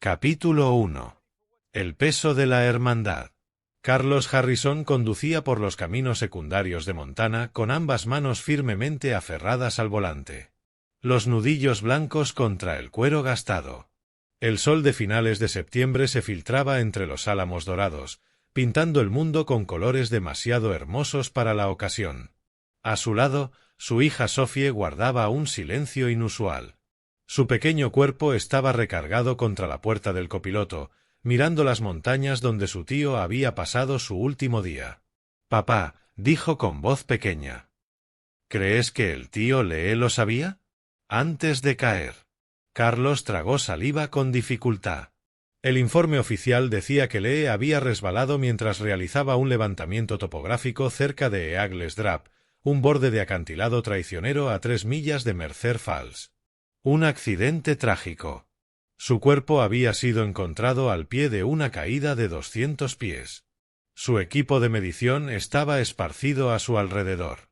Capítulo 1. El peso de la hermandad. Carlos Harrison conducía por los caminos secundarios de Montana con ambas manos firmemente aferradas al volante. Los nudillos blancos contra el cuero gastado. El sol de finales de septiembre se filtraba entre los álamos dorados, pintando el mundo con colores demasiado hermosos para la ocasión. A su lado, su hija Sophie guardaba un silencio inusual. Su pequeño cuerpo estaba recargado contra la puerta del copiloto, mirando las montañas donde su tío había pasado su último día. «Papá», dijo con voz pequeña. «¿Crees que el tío Lee lo sabía?» Antes de caer. Carlos tragó saliva con dificultad. El informe oficial decía que Lee había resbalado mientras realizaba un levantamiento topográfico cerca de Eagles Drop, un borde de acantilado traicionero a 3 millas de Mercer Falls. Un accidente trágico. Su cuerpo había sido encontrado al pie de una caída de 200 pies. Su equipo de medición estaba esparcido a su alrededor.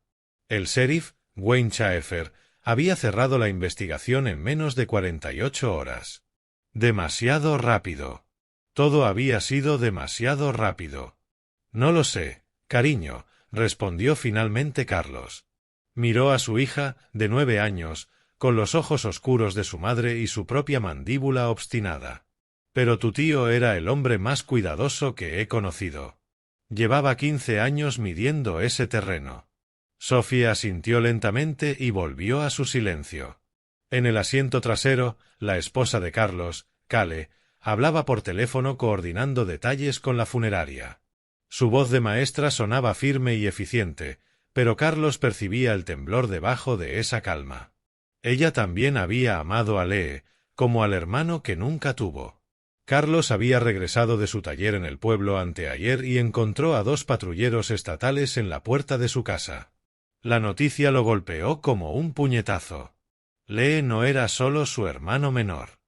El sheriff, Wayne Chaeffer, había cerrado la investigación en menos de 48 horas. Demasiado rápido. Todo había sido demasiado rápido. «No lo sé, cariño», respondió finalmente Carlos. Miró a su hija, de 9 años, con los ojos oscuros de su madre y su propia mandíbula obstinada. «Pero tu tío era el hombre más cuidadoso que he conocido. Llevaba 15 años midiendo ese terreno». Sophie asintió lentamente y volvió a su silencio. En el asiento trasero, la esposa de Carlos, Cale, hablaba por teléfono coordinando detalles con la funeraria. Su voz de maestra sonaba firme y eficiente, pero Carlos percibía el temblor debajo de esa calma. Ella también había amado a Lee, como al hermano que nunca tuvo. Carlos había regresado de su taller en el pueblo anteayer y encontró a 2 patrulleros estatales en la puerta de su casa. La noticia lo golpeó como un puñetazo. Lee no era solo su hermano menor.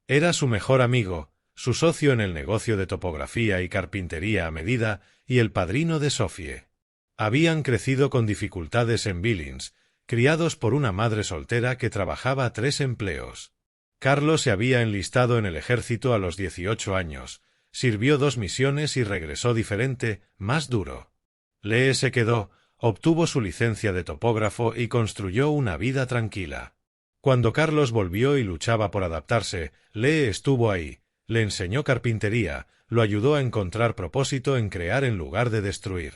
Era su mejor amigo, su socio en el negocio de topografía y carpintería a medida y el padrino de Sophie. Habían crecido con dificultades en Billings, criados por una madre soltera que trabajaba 3 empleos. Carlos se había enlistado en el ejército a los 18 años, sirvió 2 misiones y regresó diferente, más duro. Lee se quedó, obtuvo su licencia de topógrafo y construyó una vida tranquila. Cuando Carlos volvió y luchaba por adaptarse, Lee estuvo ahí, le enseñó carpintería, lo ayudó a encontrar propósito en crear en lugar de destruir.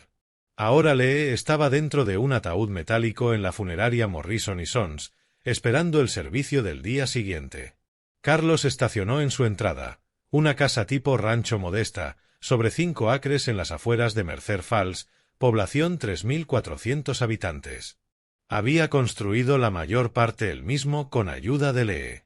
Ahora Lee estaba dentro de un ataúd metálico en la funeraria Morrison & Sons, esperando el servicio del día siguiente. Carlos estacionó en su entrada, una casa tipo rancho modesta, sobre 5 acres en las afueras de Mercer Falls, población 3.400 habitantes. Había construido la mayor parte él mismo con ayuda de Lee.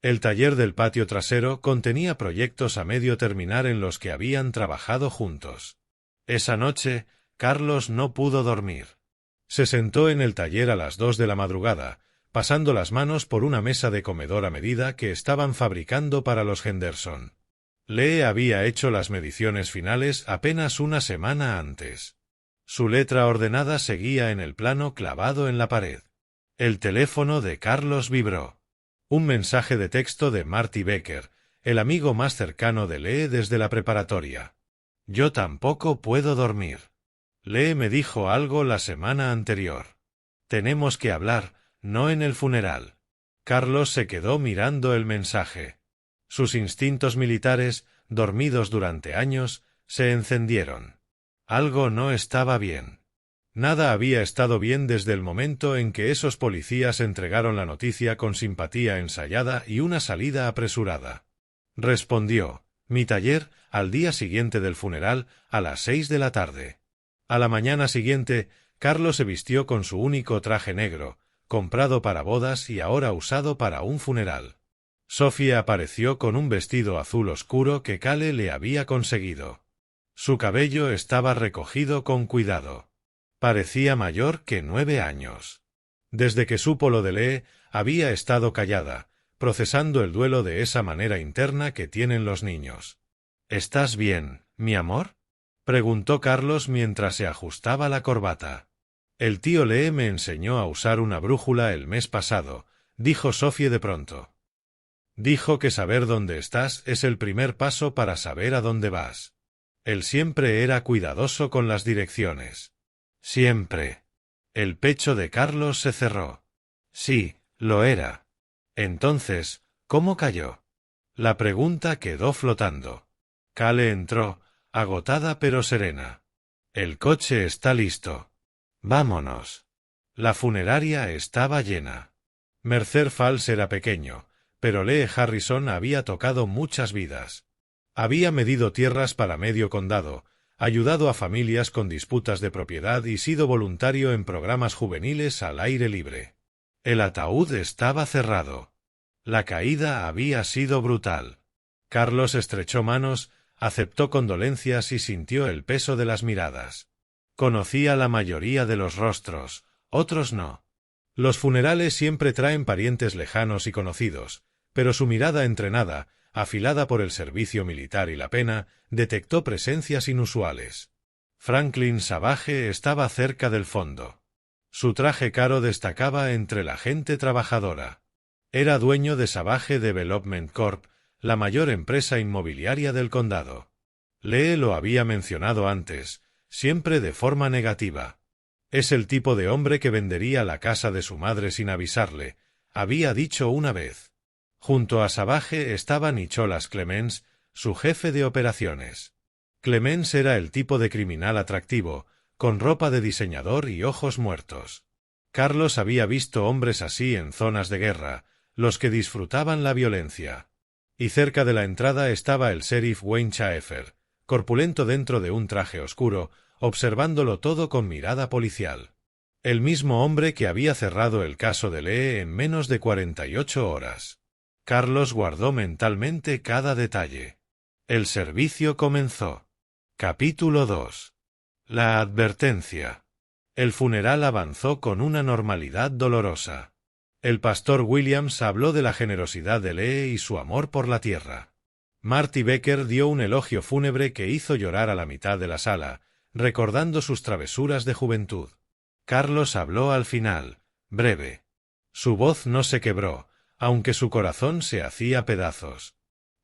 El taller del patio trasero contenía proyectos a medio terminar en los que habían trabajado juntos. Esa noche, Carlos no pudo dormir. Se sentó en el taller a las 2 de la madrugada, pasando las manos por una mesa de comedor a medida que estaban fabricando para los Henderson. Lee había hecho las mediciones finales apenas una semana antes. Su letra ordenada seguía en el plano clavado en la pared. El teléfono de Carlos vibró. Un mensaje de texto de Marty Becker, el amigo más cercano de Lee desde la preparatoria. «Yo tampoco puedo dormir. Lee me dijo algo la semana anterior. Tenemos que hablar, no en el funeral». Carlos se quedó mirando el mensaje. Sus instintos militares, dormidos durante años, se encendieron. Algo no estaba bien. Nada había estado bien desde el momento en que esos policías entregaron la noticia con simpatía ensayada y una salida apresurada. Respondió: «Mi taller, al día siguiente del funeral, a las 6 de la tarde». A la mañana siguiente, Carlos se vistió con su único traje negro, comprado para bodas y ahora usado para un funeral. Sophie apareció con un vestido azul oscuro que Cale le había conseguido. Su cabello estaba recogido con cuidado. Parecía mayor que 9 años. Desde que supo lo de Lee, había estado callada, procesando el duelo de esa manera interna que tienen los niños. «¿Estás bien, mi amor?», preguntó Carlos mientras se ajustaba la corbata. «El tío Lee me enseñó a usar una brújula el mes pasado», dijo Sophie de pronto. Dijo que saber dónde estás es el primer paso para saber a dónde vas. Él siempre era cuidadoso con las direcciones. Siempre. El pecho de Carlos se cerró. Sí, lo era. Entonces, ¿cómo cayó? La pregunta quedó flotando. Cale entró, agotada pero serena. El coche está listo. Vámonos. La funeraria estaba llena. Mercer Falls era pequeño, pero Lee Harrison había tocado muchas vidas. Había medido tierras para medio condado, ayudado a familias con disputas de propiedad y sido voluntario en programas juveniles al aire libre. El ataúd estaba cerrado. La caída había sido brutal. Carlos estrechó manos, aceptó condolencias y sintió el peso de las miradas. Conocía la mayoría de los rostros, otros no. Los funerales siempre traen parientes lejanos y conocidos, pero su mirada entrenada, afilada por el servicio militar y la pena, detectó presencias inusuales. Franklin Savage estaba cerca del fondo. Su traje caro destacaba entre la gente trabajadora. Era dueño de Savage Development Corp., la mayor empresa inmobiliaria del condado. Lee lo había mencionado antes, siempre de forma negativa. Es el tipo de hombre que vendería la casa de su madre sin avisarle, había dicho una vez. Junto a Savage estaba Nicholas Clemens, su jefe de operaciones. Clemens era el tipo de criminal atractivo, con ropa de diseñador y ojos muertos. Carlos había visto hombres así en zonas de guerra, los que disfrutaban la violencia. Y cerca de la entrada estaba el sheriff Wayne Chaeffer, corpulento dentro de un traje oscuro, observándolo todo con mirada policial. El mismo hombre que había cerrado el caso de Lee en menos de 48 horas. Carlos guardó mentalmente cada detalle. El servicio comenzó. Capítulo 2. La advertencia. El funeral avanzó con una normalidad dolorosa. El pastor Williams habló de la generosidad de Lee y su amor por la tierra. Marty Becker dio un elogio fúnebre que hizo llorar a la mitad de la sala, recordando sus travesuras de juventud. Carlos habló al final, breve. Su voz no se quebró, aunque su corazón se hacía pedazos.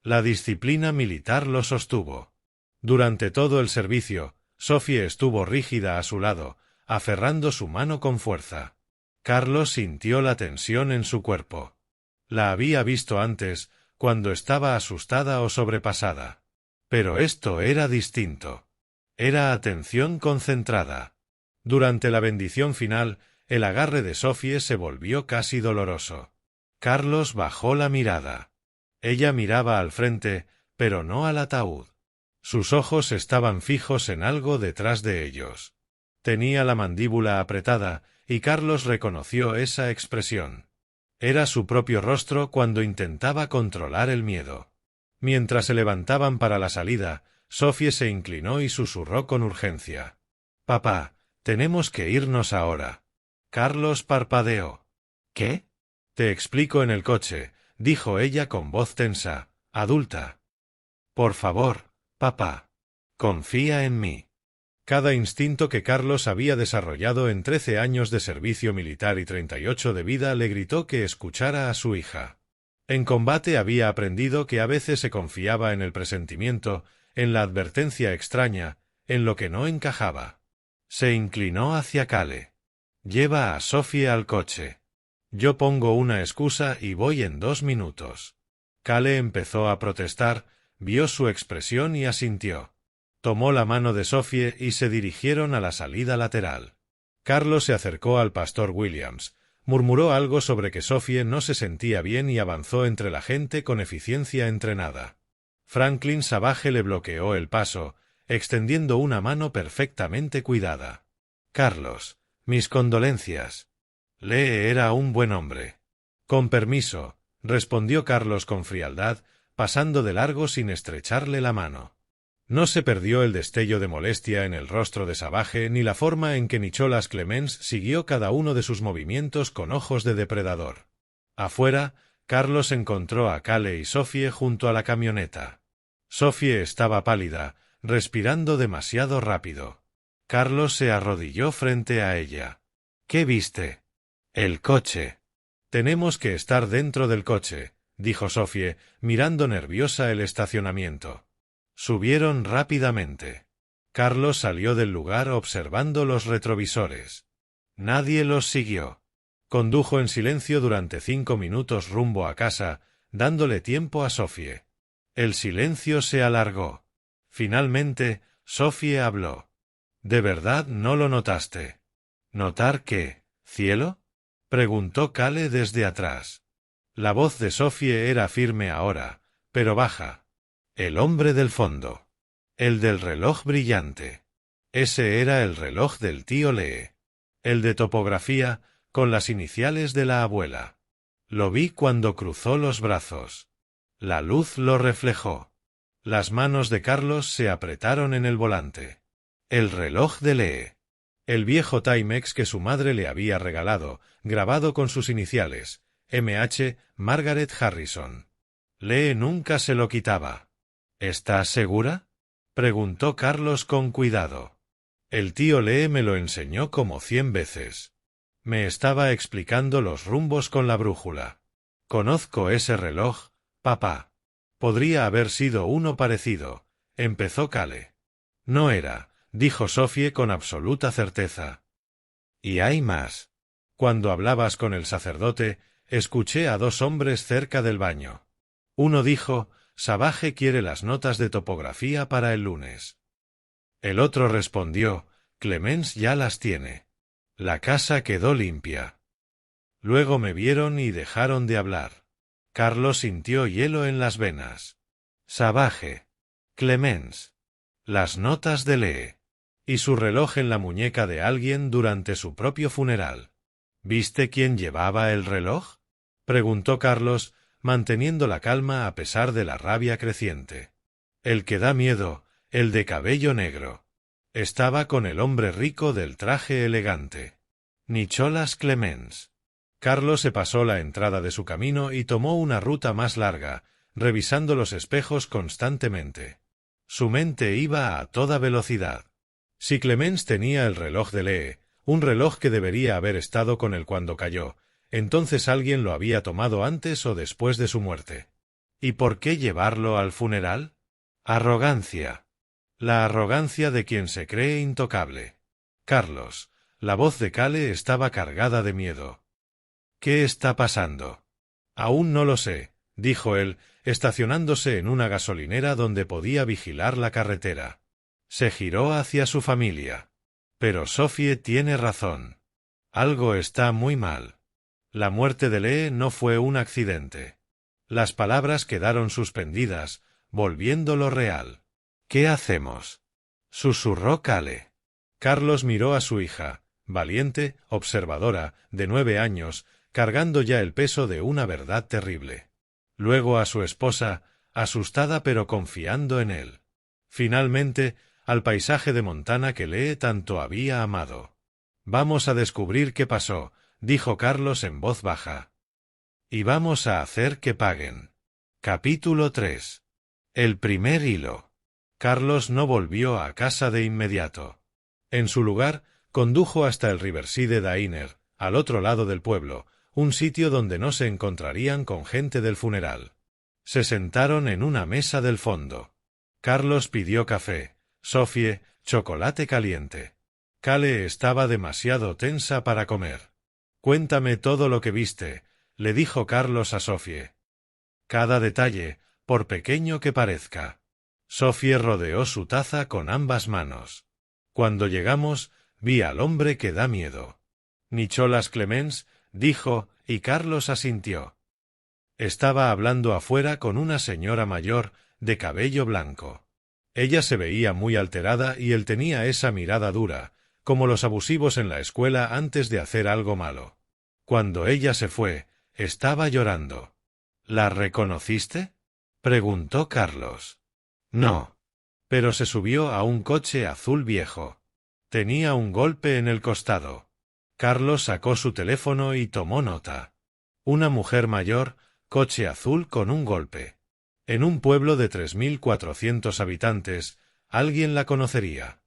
La disciplina militar lo sostuvo. Durante todo el servicio, Sophie estuvo rígida a su lado, aferrando su mano con fuerza. Carlos sintió la tensión en su cuerpo. La había visto antes, cuando estaba asustada o sobrepasada. Pero esto era distinto. Era atención concentrada. Durante la bendición final, el agarre de Sophie se volvió casi doloroso. Carlos bajó la mirada. Ella miraba al frente, pero no al ataúd. Sus ojos estaban fijos en algo detrás de ellos. Tenía la mandíbula apretada, y Carlos reconoció esa expresión. Era su propio rostro cuando intentaba controlar el miedo. Mientras se levantaban para la salida, Sophie se inclinó y susurró con urgencia. «Papá, tenemos que irnos ahora». Carlos parpadeó. «¿Qué?» «Te explico en el coche», dijo ella con voz tensa, adulta. «Por favor, papá. Confía en mí». Cada instinto que Carlos había desarrollado en 13 años de servicio militar y 38 de vida le gritó que escuchara a su hija. En combate había aprendido que a veces se confiaba en el presentimiento, en la advertencia extraña, en lo que no encajaba. Se inclinó hacia Cale. «Lleva a Sophie al coche. Yo pongo una excusa y voy en 2 minutos». Cale empezó a protestar, vio su expresión y asintió. Tomó la mano de Sophie y se dirigieron a la salida lateral. Carlos se acercó al pastor Williams, murmuró algo sobre que Sophie no se sentía bien y avanzó entre la gente con eficiencia entrenada. Franklin Savage le bloqueó el paso, extendiendo una mano perfectamente cuidada. «Carlos, mis condolencias». Lee era un buen hombre. «Con permiso», respondió Carlos con frialdad, pasando de largo sin estrecharle la mano. No se perdió el destello de molestia en el rostro de Savage ni la forma en que Nicholas Clemens siguió cada uno de sus movimientos con ojos de depredador. Afuera, Carlos encontró a Cale y Sophie junto a la camioneta. Sophie estaba pálida, respirando demasiado rápido. Carlos se arrodilló frente a ella. «¿Qué viste?» «El coche. Tenemos que estar dentro del coche», dijo Sofie, mirando nerviosa el estacionamiento. Subieron rápidamente. Carlos salió del lugar observando los retrovisores. Nadie los siguió. Condujo en silencio durante 5 minutos rumbo a casa, dándole tiempo a Sofie. El silencio se alargó. Finalmente, Sofie habló. ¿De verdad no lo notaste? ¿Notar qué, cielo? Preguntó Cale desde atrás. La voz de Sofie era firme ahora, pero baja. El hombre del fondo. El del reloj brillante. Ese era el reloj del tío Lee. El de topografía, con las iniciales de la abuela. Lo vi cuando cruzó los brazos. La luz lo reflejó. Las manos de Carlos se apretaron en el volante. El reloj de Lee. El viejo Timex que su madre le había regalado, grabado con sus iniciales, M.H. Margaret Harrison. Lee nunca se lo quitaba. ¿Estás segura? Preguntó Carlos con cuidado. El tío Lee me lo enseñó como 100 veces. Me estaba explicando los rumbos con la brújula. Conozco ese reloj, papá. Podría haber sido uno parecido, empezó Cale. No era, dijo Sofie con absoluta certeza. Y hay más. Cuando hablabas con el sacerdote, escuché a 2 hombres cerca del baño. Uno dijo, Savage quiere las notas de topografía para el lunes. El otro respondió, Clemence ya las tiene. La casa quedó limpia. Luego me vieron y dejaron de hablar. Carlos sintió hielo en las venas. Savage. Clemence. Las notas de Lee. Y su reloj en la muñeca de alguien durante su propio funeral. ¿Viste quién llevaba el reloj? Preguntó Carlos, manteniendo la calma a pesar de la rabia creciente. El que da miedo, el de cabello negro. Estaba con el hombre rico del traje elegante. Nicholas Clemence. Carlos se pasó la entrada de su camino y tomó una ruta más larga, revisando los espejos constantemente. Su mente iba a toda velocidad. Si Clemence tenía el reloj de Lee, un reloj que debería haber estado con él cuando cayó, entonces alguien lo había tomado antes o después de su muerte. ¿Y por qué llevarlo al funeral? Arrogancia. La arrogancia de quien se cree intocable. Carlos. La voz de Cale estaba cargada de miedo. ¿Qué está pasando? Aún no lo sé, dijo él, estacionándose en una gasolinera donde podía vigilar la carretera. Se giró hacia su familia. Pero Sofie tiene razón. Algo está muy mal. La muerte de Lee no fue un accidente. Las palabras quedaron suspendidas, volviéndolo real. ¿Qué hacemos? Susurró Cale. Carlos miró a su hija, valiente, observadora, de 9 años, cargando ya el peso de una verdad terrible. Luego a su esposa, asustada pero confiando en él. Finalmente, al paisaje de Montana que Lee tanto había amado. Vamos a descubrir qué pasó, dijo Carlos en voz baja. Y vamos a hacer que paguen. Capítulo 3. El primer hilo. Carlos no volvió a casa de inmediato. En su lugar, condujo hasta el Riverside Diner, al otro lado del pueblo, un sitio donde no se encontrarían con gente del funeral. Se sentaron en una mesa del fondo. Carlos pidió café, Sofie, chocolate caliente. Cale estaba demasiado tensa para comer. Cuéntame todo lo que viste, le dijo Carlos a Sofie. Cada detalle, por pequeño que parezca. Sofie rodeó su taza con ambas manos. Cuando llegamos, vi al hombre que da miedo. Nicholas Clemence, dijo, y Carlos asintió. Estaba hablando afuera con una señora mayor, de cabello blanco. Ella se veía muy alterada y él tenía esa mirada dura, como los abusivos en la escuela antes de hacer algo malo. Cuando ella se fue, estaba llorando. ¿La reconociste? Preguntó Carlos. No. Pero se subió a un coche azul viejo. Tenía un golpe en el costado. Carlos sacó su teléfono y tomó nota. Una mujer mayor, coche azul con un golpe. En un pueblo de 3.400 habitantes, alguien la conocería.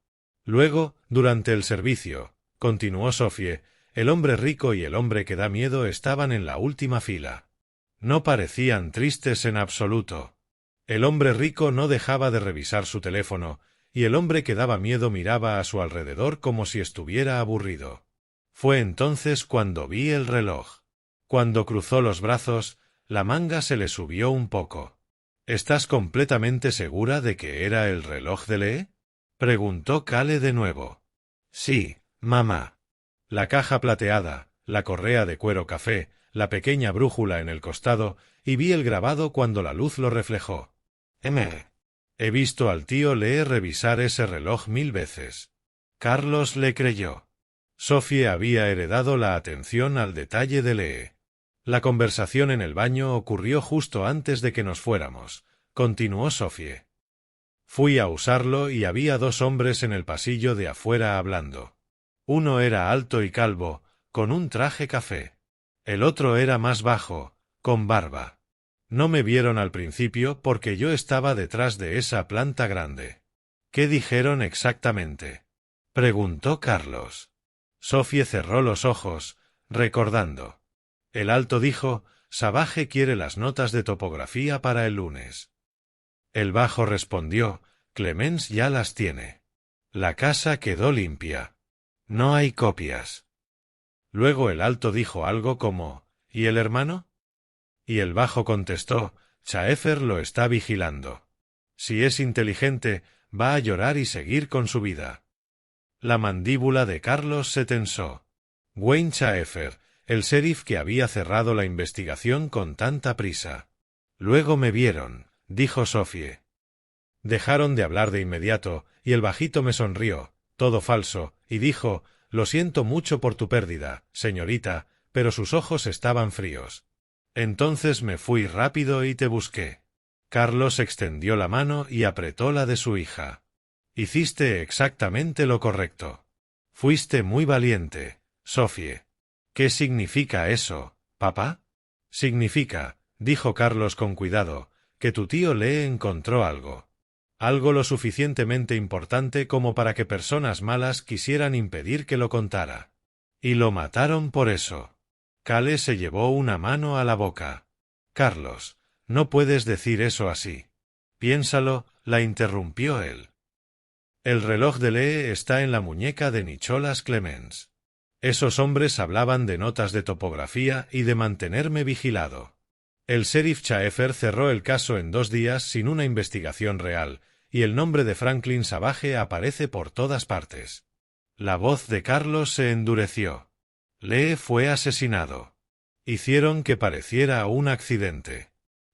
Luego, durante el servicio, continuó Sofie, el hombre rico y el hombre que da miedo estaban en la última fila. No parecían tristes en absoluto. El hombre rico no dejaba de revisar su teléfono, y el hombre que daba miedo miraba a su alrededor como si estuviera aburrido. Fue entonces cuando vi el reloj. Cuando cruzó los brazos, la manga se le subió un poco. —¿Estás completamente segura de que era el reloj de Lee? —preguntó Cale de nuevo. —Sí, mamá. La caja plateada, la correa de cuero café, la pequeña brújula en el costado, y vi el grabado cuando la luz lo reflejó. He visto al tío Lee revisar ese reloj 1000 veces. Carlos le creyó. Sophie había heredado la atención al detalle de Lee. La conversación en el baño ocurrió justo antes de que nos fuéramos, continuó Sophie. Fui a usarlo y había 2 hombres en el pasillo de afuera hablando. Uno era alto y calvo, con un traje café. El otro era más bajo, con barba. No me vieron al principio porque yo estaba detrás de esa planta grande. —¿Qué dijeron exactamente? —preguntó Carlos. Sophie cerró los ojos, recordando. El alto dijo: Savage quiere las notas de topografía para el lunes. El bajo respondió: Clemens ya las tiene. La casa quedó limpia. No hay copias. Luego el alto dijo algo como: ¿Y el hermano? Y el bajo contestó: Chaefer lo está vigilando. Si es inteligente, va a llorar y seguir con su vida. La mandíbula de Carlos se tensó. Wayne Chaefer, el sheriff que había cerrado la investigación con tanta prisa. Luego me vieron, dijo Sophie. Dejaron de hablar de inmediato, y el bajito me sonrió, todo falso, y dijo: Lo siento mucho por tu pérdida, señorita, pero sus ojos estaban fríos. Entonces me fui rápido y te busqué. Carlos extendió la mano y apretó la de su hija. Hiciste exactamente lo correcto. Fuiste muy valiente, Sophie. ¿Qué significa eso, papá? Significa, dijo Carlos con cuidado, que tu tío Lee encontró algo. Algo lo suficientemente importante como para que personas malas quisieran impedir que lo contara. Y lo mataron por eso. Cale se llevó una mano a la boca. Carlos, no puedes decir eso así. Piénsalo, la interrumpió él. El reloj de Lee está en la muñeca de Nicholas Clemens. Esos hombres hablaban de notas de topografía y de mantenerme vigilado. El sheriff Chaefer cerró el caso en 2 días sin una investigación real, y el nombre de Franklin Savage aparece por todas partes. La voz de Carlos se endureció. Lee fue asesinado. Hicieron que pareciera un accidente.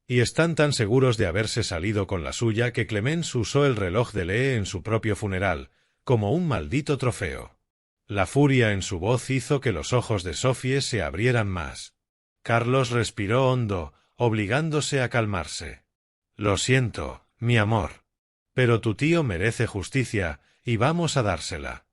Y están tan seguros de haberse salido con la suya que Clemens usó el reloj de Lee en su propio funeral, como un maldito trofeo. La furia en su voz hizo que los ojos de Sophie se abrieran más. Carlos respiró hondo, obligándose a calmarse. Lo siento, mi amor. Pero tu tío merece justicia, y vamos a dársela.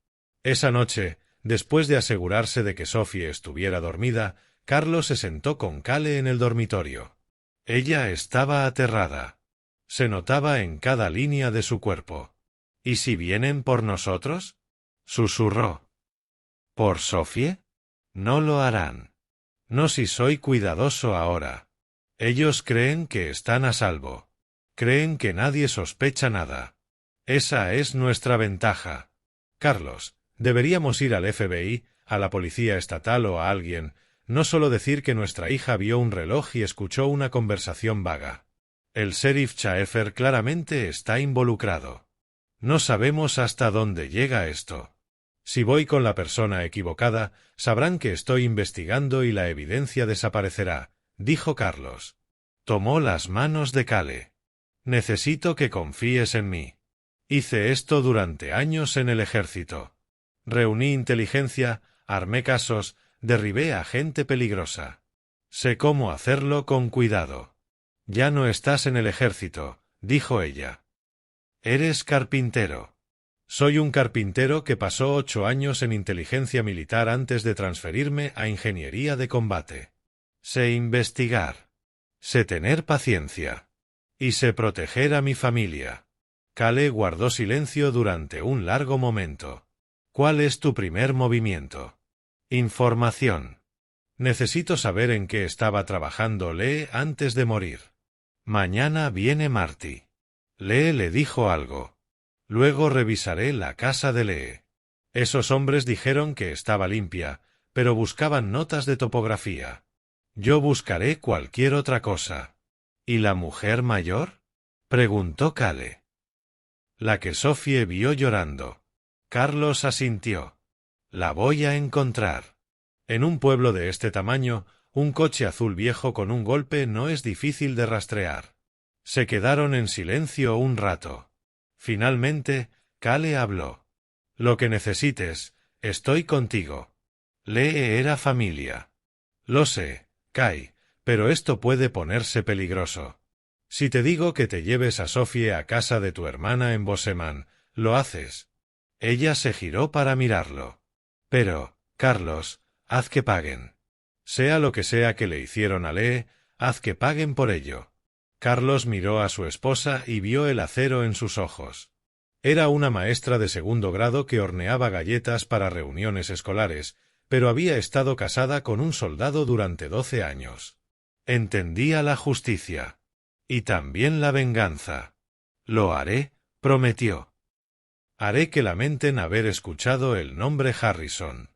Esa noche, después de asegurarse de que Sophie estuviera dormida, Carlos se sentó con Cale en el dormitorio. Ella estaba aterrada. Se notaba en cada línea de su cuerpo. ¿Y si vienen por nosotros? Susurró. ¿Por Sophie? No lo harán. No si soy cuidadoso ahora. Ellos creen que están a salvo. Creen que nadie sospecha nada. Esa es nuestra ventaja. Carlos, deberíamos ir al FBI, a la policía estatal o a alguien, no solo decir que nuestra hija vio un reloj y escuchó una conversación vaga. El sheriff Chaefer claramente está involucrado. No sabemos hasta dónde llega esto. Si voy con la persona equivocada, sabrán que estoy investigando y la evidencia desaparecerá, dijo Carlos. Tomó las manos de Cale. Necesito que confíes en mí. Hice esto durante años en el ejército. Reuní inteligencia, armé casos, derribé a gente peligrosa. Sé cómo hacerlo con cuidado. Ya no estás en el ejército, dijo ella. Eres carpintero. Soy un carpintero que pasó 8 años en inteligencia militar antes de transferirme a ingeniería de combate. Sé investigar. Sé tener paciencia. Y sé proteger a mi familia. Cale guardó silencio durante un largo momento. ¿Cuál es tu primer movimiento? Información. Necesito saber en qué estaba trabajando Lee antes de morir. Mañana viene Marty. Lee le dijo algo. Luego revisaré la casa de Lee. Esos hombres dijeron que estaba limpia, pero buscaban notas de topografía. Yo buscaré cualquier otra cosa. ¿Y la mujer mayor? Preguntó Cale. La que Sophie vio llorando. Carlos asintió. La voy a encontrar. En un pueblo de este tamaño, un coche azul viejo con un golpe no es difícil de rastrear. Se quedaron en silencio un rato. Finalmente, Cale habló. Lo que necesites, estoy contigo. Lee era familia. Lo sé, Kai, pero esto puede ponerse peligroso. Si te digo que te lleves a Sophie a casa de tu hermana en Boseman, ¿lo haces? Ella se giró para mirarlo. Pero, Carlos, haz que paguen. Sea lo que sea que le hicieron a Lee, haz que paguen por ello. Carlos miró a su esposa y vio el acero en sus ojos. Era una maestra de segundo grado que horneaba galletas para reuniones escolares, pero había estado casada con un soldado durante 12 años. Entendía la justicia. Y también la venganza. Lo haré, prometió. Haré que lamenten haber escuchado el nombre Harrison.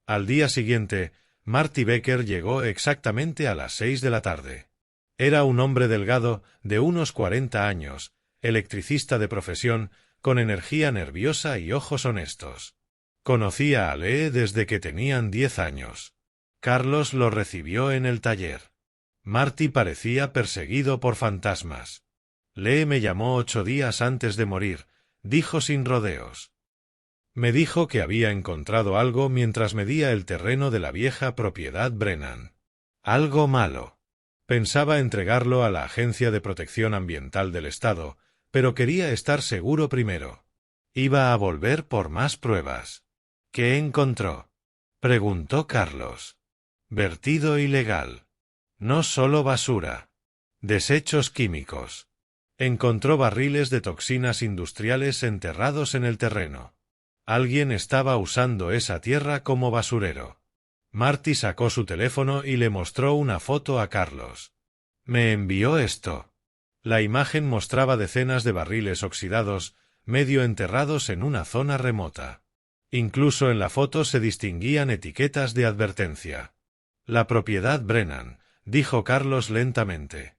Al día siguiente, Marty Becker llegó exactamente a las 6 de la tarde. Era un hombre delgado, de unos 40 años, electricista de profesión, con energía nerviosa y ojos honestos. Conocía a Lee desde que tenían 10 años. Carlos lo recibió en el taller. Marty parecía perseguido por fantasmas. Lee me llamó 8 días antes de morir, dijo sin rodeos. Me dijo que había encontrado algo mientras medía el terreno de la vieja propiedad Brennan. Algo malo. Pensaba entregarlo a la Agencia de Protección Ambiental del Estado, pero quería estar seguro primero. Iba a volver por más pruebas. ¿Qué encontró? Preguntó Carlos. Vertido ilegal. No solo basura. Desechos químicos. Encontró barriles de toxinas industriales enterrados en el terreno. Alguien estaba usando esa tierra como basurero. Marty sacó su teléfono y le mostró una foto a Carlos. Me envió esto. La imagen mostraba decenas de barriles oxidados, medio enterrados en una zona remota. Incluso en la foto se distinguían etiquetas de advertencia. La propiedad Brennan, dijo Carlos lentamente.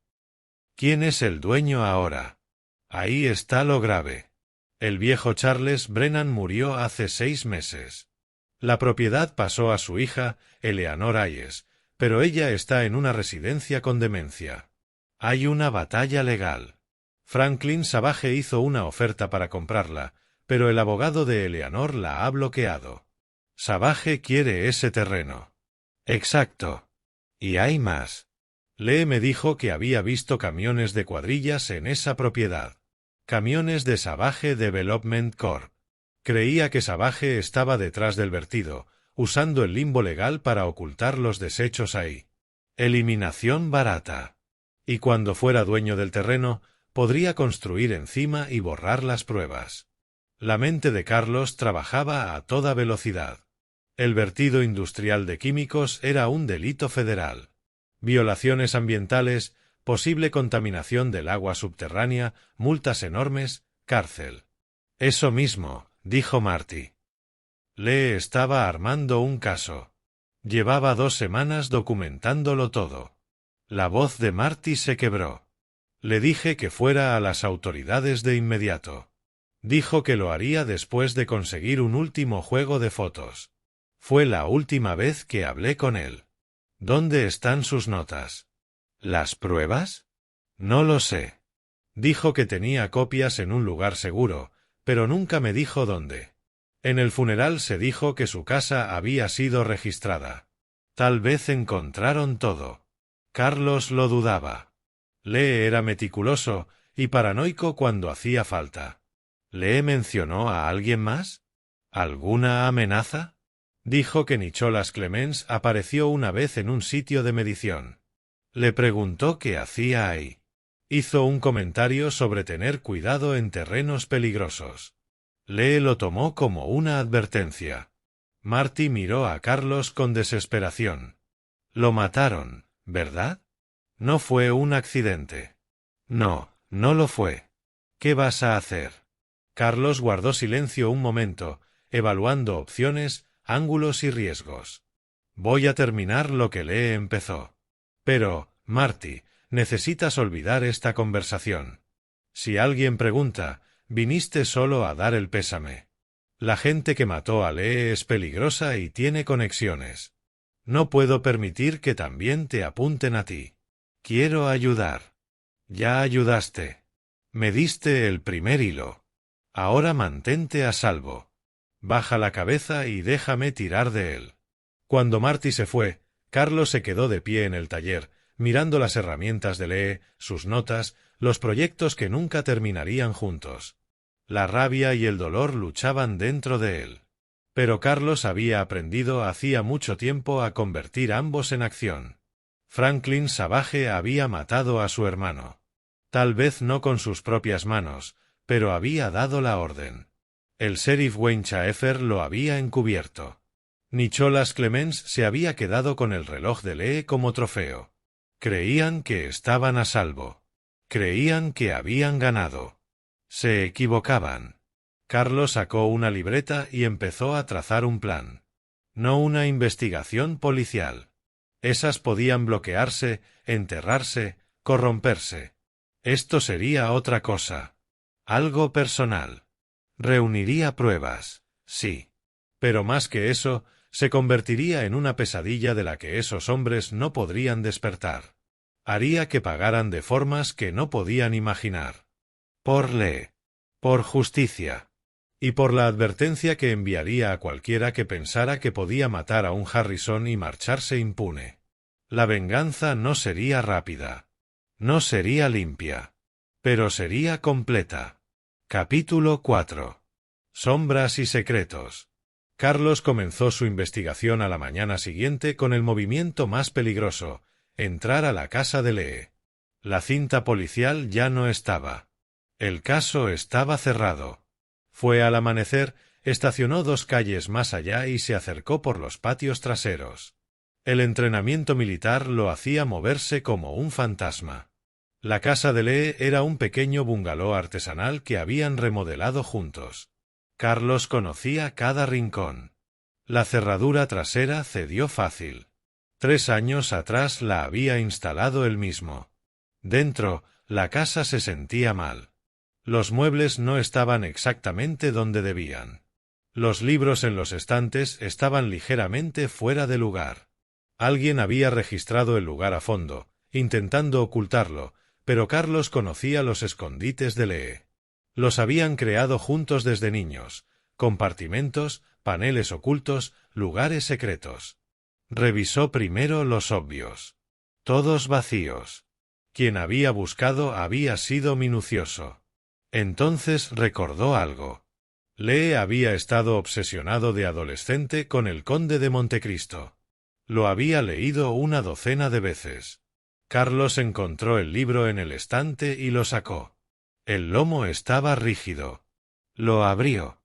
¿Quién es el dueño ahora? Ahí está lo grave. El viejo Charles Brennan murió hace 6 meses. La propiedad pasó a su hija, Eleanor Hayes, pero ella está en una residencia con demencia. Hay una batalla legal. Franklin Savage hizo una oferta para comprarla, pero el abogado de Eleanor la ha bloqueado. Savage quiere ese terreno. Exacto. Y hay más. Lee me dijo que había visto camiones de cuadrillas en esa propiedad. Camiones de Savage Development Corp. Creía que Savage estaba detrás del vertido, usando el limbo legal para ocultar los desechos ahí. Eliminación barata. Y cuando fuera dueño del terreno, podría construir encima y borrar las pruebas. La mente de Carlos trabajaba a toda velocidad. El vertido industrial de químicos era un delito federal. Violaciones ambientales, posible contaminación del agua subterránea, multas enormes, cárcel. Eso mismo, dijo Marty. Lee estaba armando un caso. Llevaba 2 semanas documentándolo todo. La voz de Marty se quebró. Le dije que fuera a las autoridades de inmediato. Dijo que lo haría después de conseguir un último juego de fotos. Fue la última vez que hablé con él. ¿Dónde están sus notas? ¿Las pruebas? No lo sé. Dijo que tenía copias en un lugar seguro, pero nunca me dijo dónde. En el funeral se dijo que su casa había sido registrada. Tal vez encontraron todo. Carlos lo dudaba. Lee era meticuloso y paranoico cuando hacía falta. ¿Lee mencionó a alguien más? ¿Alguna amenaza? Dijo que Nicholas Clemens apareció una vez en un sitio de medición. Le preguntó qué hacía ahí. Hizo un comentario sobre tener cuidado en terrenos peligrosos. Lee lo tomó como una advertencia. Marty miró a Carlos con desesperación. Lo mataron, ¿verdad? No fue un accidente. No, no lo fue. ¿Qué vas a hacer? Carlos guardó silencio un momento, evaluando opciones, ángulos y riesgos. Voy a terminar lo que Lee empezó. Pero, Marty, necesitas olvidar esta conversación. Si alguien pregunta, viniste solo a dar el pésame. La gente que mató a Lee es peligrosa y tiene conexiones. No puedo permitir que también te apunten a ti. Quiero ayudar. Ya ayudaste. Me diste el primer hilo. Ahora mantente a salvo. Baja la cabeza y déjame tirar de él. Cuando Marty se fue, Carlos se quedó de pie en el taller, mirando las herramientas de Lee, sus notas, los proyectos que nunca terminarían juntos. La rabia y el dolor luchaban dentro de él. Pero Carlos había aprendido hacía mucho tiempo a convertir ambos en acción. Franklin Savage había matado a su hermano. Tal vez no con sus propias manos, pero había dado la orden. El sheriff Wayne Chaeffer lo había encubierto. Nicholas Clemens se había quedado con el reloj de Lee como trofeo. Creían que estaban a salvo. Creían que habían ganado. Se equivocaban. Carlos sacó una libreta y empezó a trazar un plan. No una investigación policial. Esas podían bloquearse, enterrarse, corromperse. Esto sería otra cosa. Algo personal. Reuniría pruebas, sí. Pero más que eso, se convertiría en una pesadilla de la que esos hombres no podrían despertar. Haría que pagaran de formas que no podían imaginar. Por Lee. Por justicia. Y por la advertencia que enviaría a cualquiera que pensara que podía matar a un Harrison y marcharse impune. La venganza no sería rápida. No sería limpia. Pero sería completa. Capítulo 4. Sombras y secretos. Carlos comenzó su investigación a la mañana siguiente con el movimiento más peligroso, entrar a la casa de Lee. La cinta policial ya no estaba. El caso estaba cerrado. Fue al amanecer, estacionó 2 calles más allá y se acercó por los patios traseros. El entrenamiento militar lo hacía moverse como un fantasma. La casa de Lee era un pequeño bungalow artesanal que habían remodelado juntos. Carlos conocía cada rincón. La cerradura trasera cedió fácil. 3 años atrás la había instalado él mismo. Dentro, la casa se sentía mal. Los muebles no estaban exactamente donde debían. Los libros en los estantes estaban ligeramente fuera de lugar. Alguien había registrado el lugar a fondo, intentando ocultarlo, pero Carlos conocía los escondites de Lee. Los habían creado juntos desde niños, compartimentos, paneles ocultos, lugares secretos. Revisó primero los obvios. Todos vacíos. Quien había buscado había sido minucioso. Entonces recordó algo. Lee había estado obsesionado de adolescente con el Conde de Montecristo. Lo había leído una docena de veces. Carlos encontró el libro en el estante y lo sacó. El lomo estaba rígido. Lo abrió.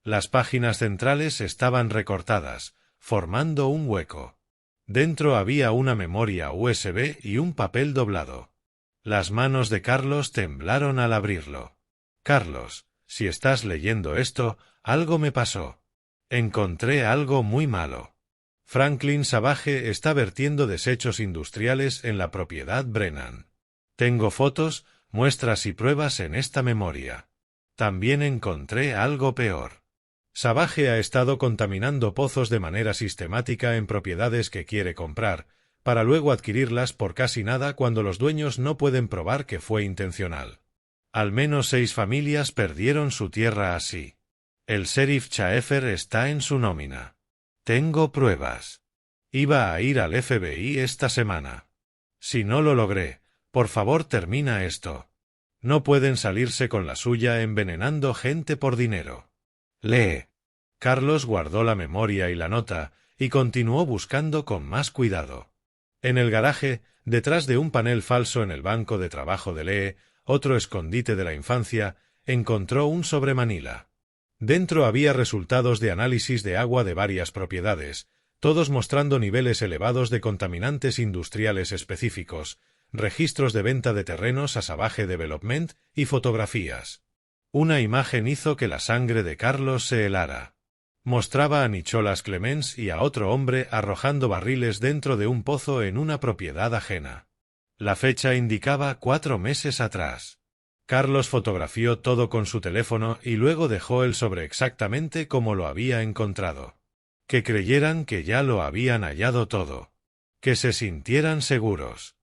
Las páginas centrales estaban recortadas, formando un hueco. Dentro había una memoria USB y un papel doblado. Las manos de Carlos temblaron al abrirlo. Carlos, si estás leyendo esto, algo me pasó. Encontré algo muy malo. Franklin Savage está vertiendo desechos industriales en la propiedad Brennan. Tengo fotos, muestras y pruebas en esta memoria. También encontré algo peor. Savage ha estado contaminando pozos de manera sistemática en propiedades que quiere comprar, para luego adquirirlas por casi nada cuando los dueños no pueden probar que fue intencional. Al menos 6 familias perdieron su tierra así. El sheriff Chaeffer está en su nómina. Tengo pruebas. Iba a ir al FBI esta semana. Si no lo logré, por favor termina esto. No pueden salirse con la suya envenenando gente por dinero. Lee. Carlos guardó la memoria y la nota, y continuó buscando con más cuidado. En el garaje, detrás de un panel falso en el banco de trabajo de Lee, otro escondite de la infancia, encontró un sobremanila. Dentro había resultados de análisis de agua de varias propiedades, todos mostrando niveles elevados de contaminantes industriales específicos, registros de venta de terrenos a Savage Development y fotografías. Una imagen hizo que la sangre de Carlos se helara. Mostraba a Nicholas Clemens y a otro hombre arrojando barriles dentro de un pozo en una propiedad ajena. La fecha indicaba 4 meses atrás. Carlos fotografió todo con su teléfono y luego dejó el sobre exactamente como lo había encontrado. Que creyeran que ya lo habían hallado todo. Que se sintieran seguros.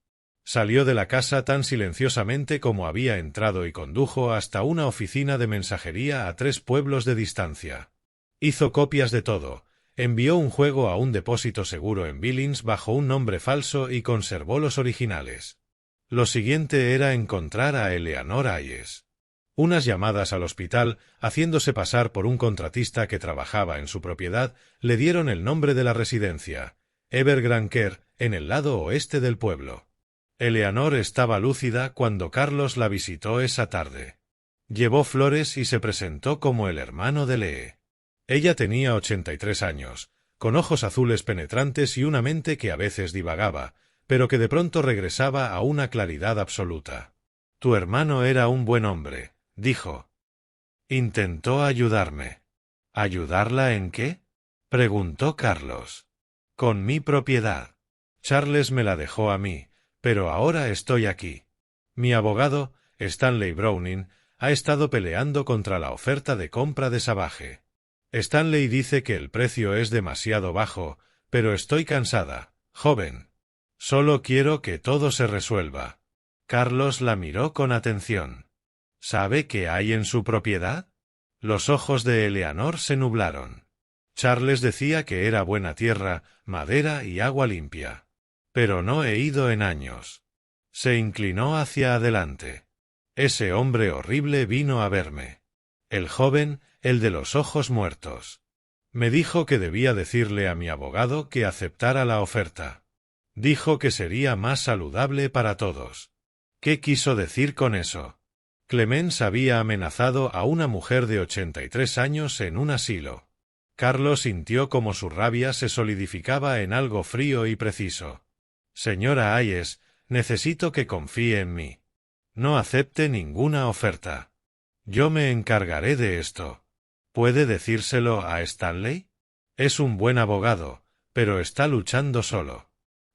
Salió de la casa tan silenciosamente como había entrado y condujo hasta una oficina de mensajería a 3 pueblos de distancia. Hizo copias de todo, envió un juego a un depósito seguro en Billings bajo un nombre falso y conservó los originales. Lo siguiente era encontrar a Eleanor Hayes. Unas llamadas al hospital, haciéndose pasar por un contratista que trabajaba en su propiedad, le dieron el nombre de la residencia, Evergrande Care, en el lado oeste del pueblo. Eleanor estaba lúcida cuando Carlos la visitó esa tarde. Llevó flores y se presentó como el hermano de Lee. Ella tenía 83 años, con ojos azules penetrantes y una mente que a veces divagaba, pero que de pronto regresaba a una claridad absoluta. «Tu hermano era un buen hombre», dijo. «Intentó ayudarme». «¿Ayudarla en qué?», preguntó Carlos. «Con mi propiedad. Charles me la dejó a mí, pero ahora estoy aquí. Mi abogado, Stanley Browning, ha estado peleando contra la oferta de compra de Savage. Stanley dice que el precio es demasiado bajo, pero estoy cansada, joven. Solo quiero que todo se resuelva». Carlos la miró con atención. «¿Sabe qué hay en su propiedad?». Los ojos de Eleanor se nublaron. Charles decía que era buena tierra, madera y agua limpia. «Pero no he ido en años». Se inclinó hacia adelante. «Ese hombre horrible vino a verme. El joven, el de los ojos muertos. Me dijo que debía decirle a mi abogado que aceptara la oferta. Dijo que sería más saludable para todos». ¿Qué quiso decir con eso? Clemens había amenazado a una mujer de 83 años en un asilo. Carlos sintió como su rabia se solidificaba en algo frío y preciso. «Señora Hayes, necesito que confíe en mí. No acepte ninguna oferta. Yo me encargaré de esto. ¿Puede decírselo a Stanley? Es un buen abogado, pero está luchando solo.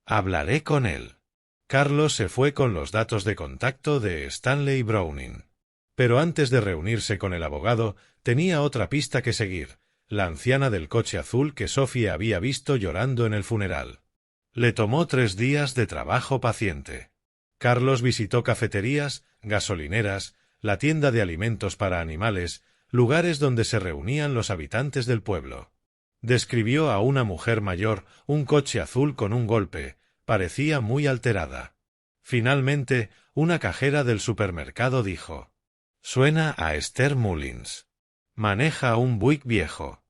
Hablaré con él». Carlos se fue con los datos de contacto de Stanley Browning. Pero antes de reunirse con el abogado, tenía otra pista que seguir, la anciana del coche azul que Sophie había visto llorando en el funeral. Le tomó 3 días de trabajo paciente. Carlos visitó cafeterías, gasolineras, la tienda de alimentos para animales, lugares donde se reunían los habitantes del pueblo. Describió a una mujer mayor, un coche azul con un golpe. Parecía muy alterada. Finalmente, una cajera del supermercado dijo: «Suena a Esther Mullins. Maneja un Buick viejo.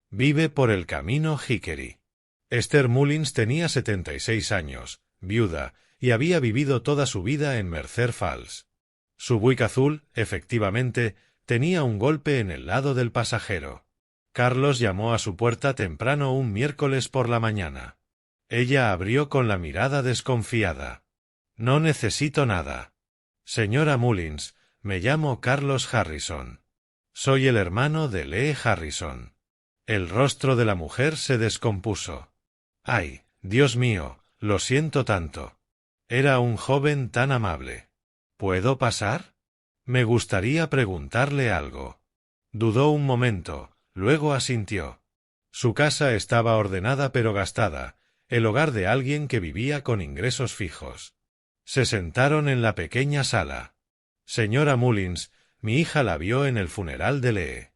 Vive por el camino Hickory». Esther Mullins tenía 76 años, viuda, y había vivido toda su vida en Mercer Falls. Su Buick azul, efectivamente, tenía un golpe en el lado del pasajero. Carlos llamó a su puerta temprano un miércoles por la mañana. Ella abrió con la mirada desconfiada. «No necesito nada. Señora Mullins, me llamo Carlos Harrison. Soy el hermano de Lee Harrison». El rostro de la mujer se descompuso. «Ay, Dios mío, lo siento tanto. Era un joven tan amable. ¿Puedo pasar? Me gustaría preguntarle algo». Dudó un momento, luego asintió. Su casa estaba ordenada pero gastada, el hogar de alguien que vivía con ingresos fijos. Se sentaron en la pequeña sala. «Señora Mullins, mi hija la vio en el funeral de Lee.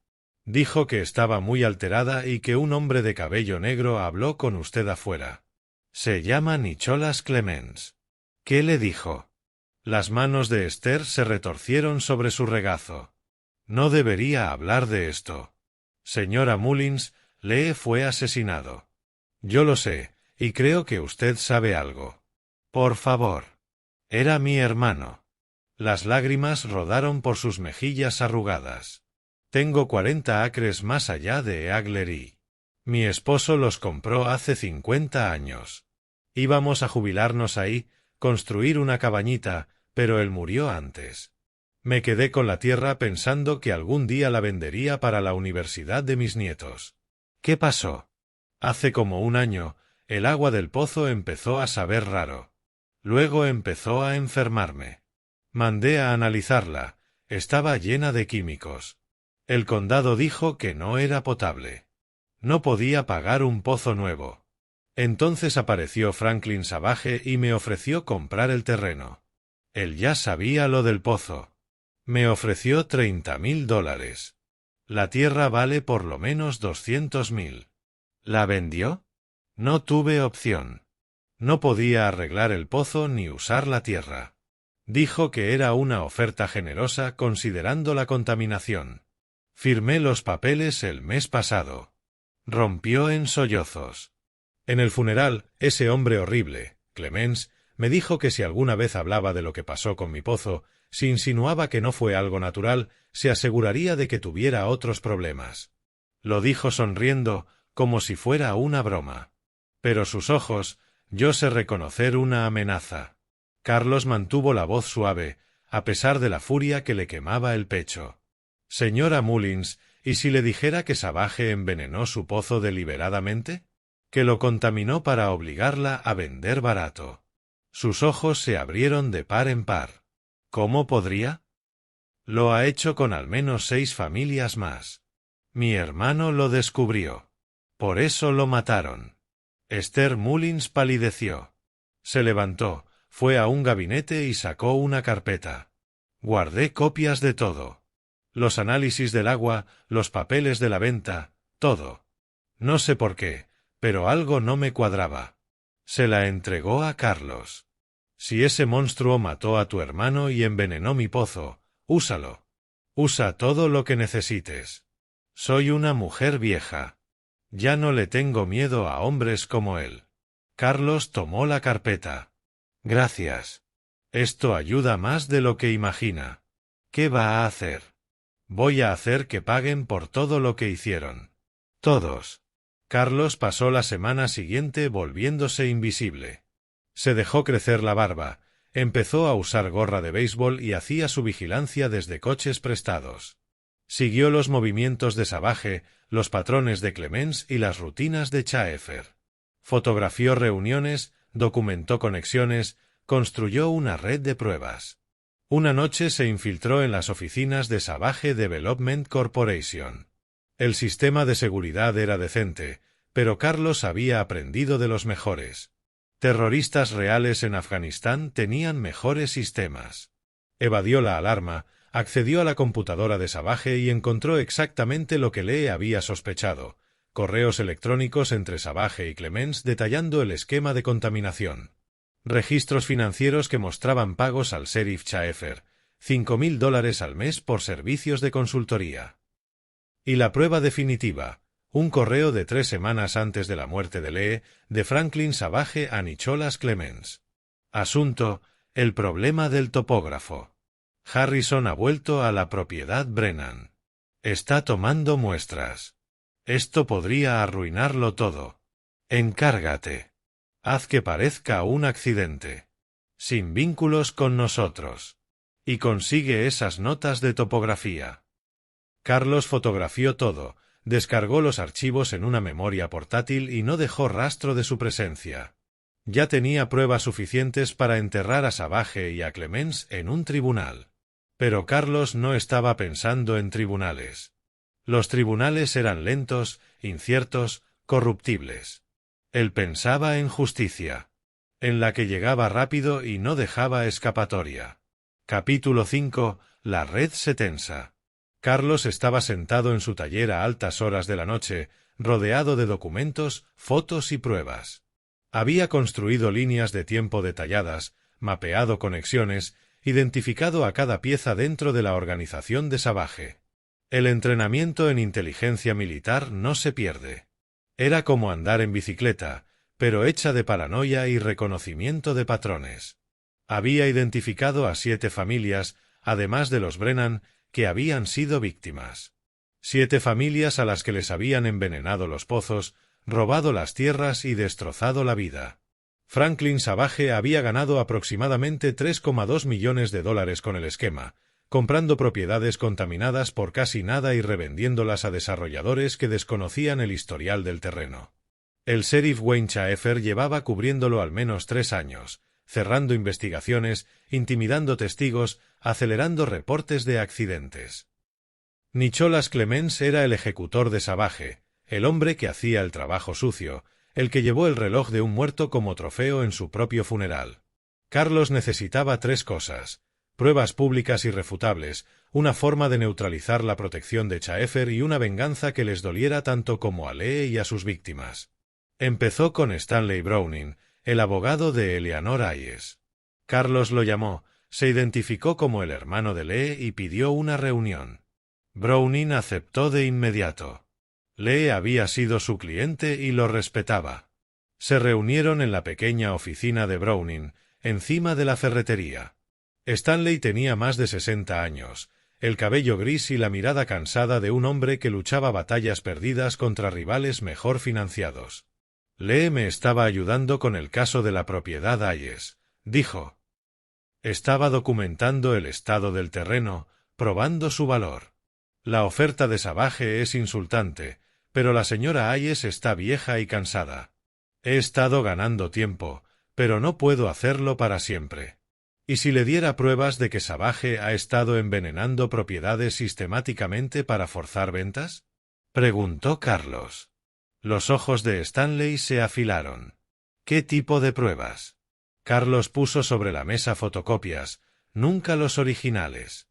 Dijo que estaba muy alterada y que un hombre de cabello negro habló con usted afuera. Se llama Nicholas Clemens». «¿Qué le dijo?». Las manos de Esther se retorcieron sobre su regazo. «No debería hablar de esto. Señora Mullins, Lee fue asesinado. Yo lo sé, y creo que usted sabe algo. Por favor. Era mi hermano». Las lágrimas rodaron por sus mejillas arrugadas. «Tengo 40 acres más allá de Aglery. Mi esposo los compró hace 50 años. Íbamos a jubilarnos ahí, construir una cabañita, pero él murió antes. Me quedé con la tierra pensando que algún día la vendería para la universidad de mis nietos. ¿Qué pasó? Hace como un año, el agua del pozo empezó a saber raro. Luego empezó a enfermarme. Mandé a analizarla, estaba llena de químicos. El condado dijo que no era potable. No podía pagar un pozo nuevo. Entonces apareció Franklin Savage y me ofreció comprar el terreno. Él ya sabía lo del pozo. Me ofreció $30,000. La tierra vale por lo menos 200,000. ¿La vendió? No tuve opción. No podía arreglar el pozo ni usar la tierra. Dijo que era una oferta generosa considerando la contaminación. Firmé los papeles el mes pasado. Rompió en sollozos. En el funeral, ese hombre horrible, Clemens, me dijo que si alguna vez hablaba de lo que pasó con mi pozo, si insinuaba que no fue algo natural, se aseguraría de que tuviera otros problemas. Lo dijo sonriendo, como si fuera una broma. Pero sus ojos, yo sé reconocer una amenaza. Carlos mantuvo la voz suave, a pesar de la furia que le quemaba el pecho. Señora Mullins, ¿y si le dijera que Savage envenenó su pozo deliberadamente? Que lo contaminó para obligarla a vender barato. Sus ojos se abrieron de par en par. ¿Cómo podría? Lo ha hecho con al menos 6 familias más. Mi hermano lo descubrió. Por eso lo mataron. Esther Mullins palideció. Se levantó, fue a un gabinete y sacó una carpeta. Guardé copias de todo. Los análisis del agua, los papeles de la venta, todo. No sé por qué, pero algo no me cuadraba. Se la entregó a Carlos. Si ese monstruo mató a tu hermano y envenenó mi pozo, úsalo. Usa todo lo que necesites. Soy una mujer vieja. Ya no le tengo miedo a hombres como él. Carlos tomó la carpeta. Gracias. Esto ayuda más de lo que imagina. ¿Qué va a hacer? Voy a hacer que paguen por todo lo que hicieron. Todos. Carlos pasó la semana siguiente volviéndose invisible. Se dejó crecer la barba, empezó a usar gorra de béisbol y hacía su vigilancia desde coches prestados. Siguió los movimientos de Savage, los patrones de Clemens y las rutinas de Chaeffer. Fotografió reuniones, documentó conexiones, construyó una red de pruebas. Una noche se infiltró en las oficinas de Savage Development Corporation. El sistema de seguridad era decente, pero Carlos había aprendido de los mejores. Terroristas reales en Afganistán tenían mejores sistemas. Evadió la alarma, accedió a la computadora de Savage y encontró exactamente lo que Lee había sospechado: correos electrónicos entre Savage y Clemens detallando el esquema de contaminación. Registros financieros que mostraban pagos al sheriff Chaeffer, $5,000 al mes por servicios de consultoría. Y la prueba definitiva: un correo de 3 semanas antes de la muerte de Lee, de Franklin Savage a Nicholas Clemens. Asunto: el problema del topógrafo. Harrison ha vuelto a la propiedad Brennan. Está tomando muestras. Esto podría arruinarlo todo. Encárgate. Haz que parezca un accidente. Sin vínculos con nosotros. Y consigue esas notas de topografía. Carlos fotografió todo, descargó los archivos en una memoria portátil y no dejó rastro de su presencia. Ya tenía pruebas suficientes para enterrar a Savage y a Clemens en un tribunal. Pero Carlos no estaba pensando en tribunales. Los tribunales eran lentos, inciertos, corruptibles. Él pensaba en justicia, en la que llegaba rápido y no dejaba escapatoria. Capítulo 5. La red se tensa. Carlos estaba sentado en su taller a altas horas de la noche, rodeado de documentos, fotos y pruebas. Había construido líneas de tiempo detalladas, mapeado conexiones, identificado a cada pieza dentro de la organización de Savage. El entrenamiento en inteligencia militar no se pierde. Era como andar en bicicleta, pero hecha de paranoia y reconocimiento de patrones. Había identificado a 7 familias, además de los Brennan, que habían sido víctimas. 7 familias a las que les habían envenenado los pozos, robado las tierras y destrozado la vida. Franklin Savage había ganado aproximadamente $3,2 millones con el esquema, comprando propiedades contaminadas por casi nada y revendiéndolas a desarrolladores que desconocían el historial del terreno. El sheriff Wayne Chaeffer llevaba cubriéndolo al menos 3 años, cerrando investigaciones, intimidando testigos, acelerando reportes de accidentes. Nicholas Clemens era el ejecutor de Savage, el hombre que hacía el trabajo sucio, el que llevó el reloj de un muerto como trofeo en su propio funeral. Carlos necesitaba 3 cosas: pruebas públicas irrefutables, una forma de neutralizar la protección de Chaeffer y una venganza que les doliera tanto como a Lee y a sus víctimas. Empezó con Stanley Browning, el abogado de Eleanor Hayes. Carlos lo llamó, se identificó como el hermano de Lee y pidió una reunión. Browning aceptó de inmediato. Lee había sido su cliente y lo respetaba. Se reunieron en la pequeña oficina de Browning, encima de la ferretería. Stanley tenía más de 60 años, el cabello gris y la mirada cansada de un hombre que luchaba batallas perdidas contra rivales mejor financiados. Lee me estaba ayudando con el caso de la propiedad Hayes, dijo. Estaba documentando el estado del terreno, probando su valor. La oferta de Savage es insultante, pero la señora Hayes está vieja y cansada. He estado ganando tiempo, pero no puedo hacerlo para siempre. ¿Y si le diera pruebas de que Savage ha estado envenenando propiedades sistemáticamente para forzar ventas? Preguntó Carlos. Los ojos de Stanley se afilaron. ¿Qué tipo de pruebas? Carlos puso sobre la mesa fotocopias, nunca los originales.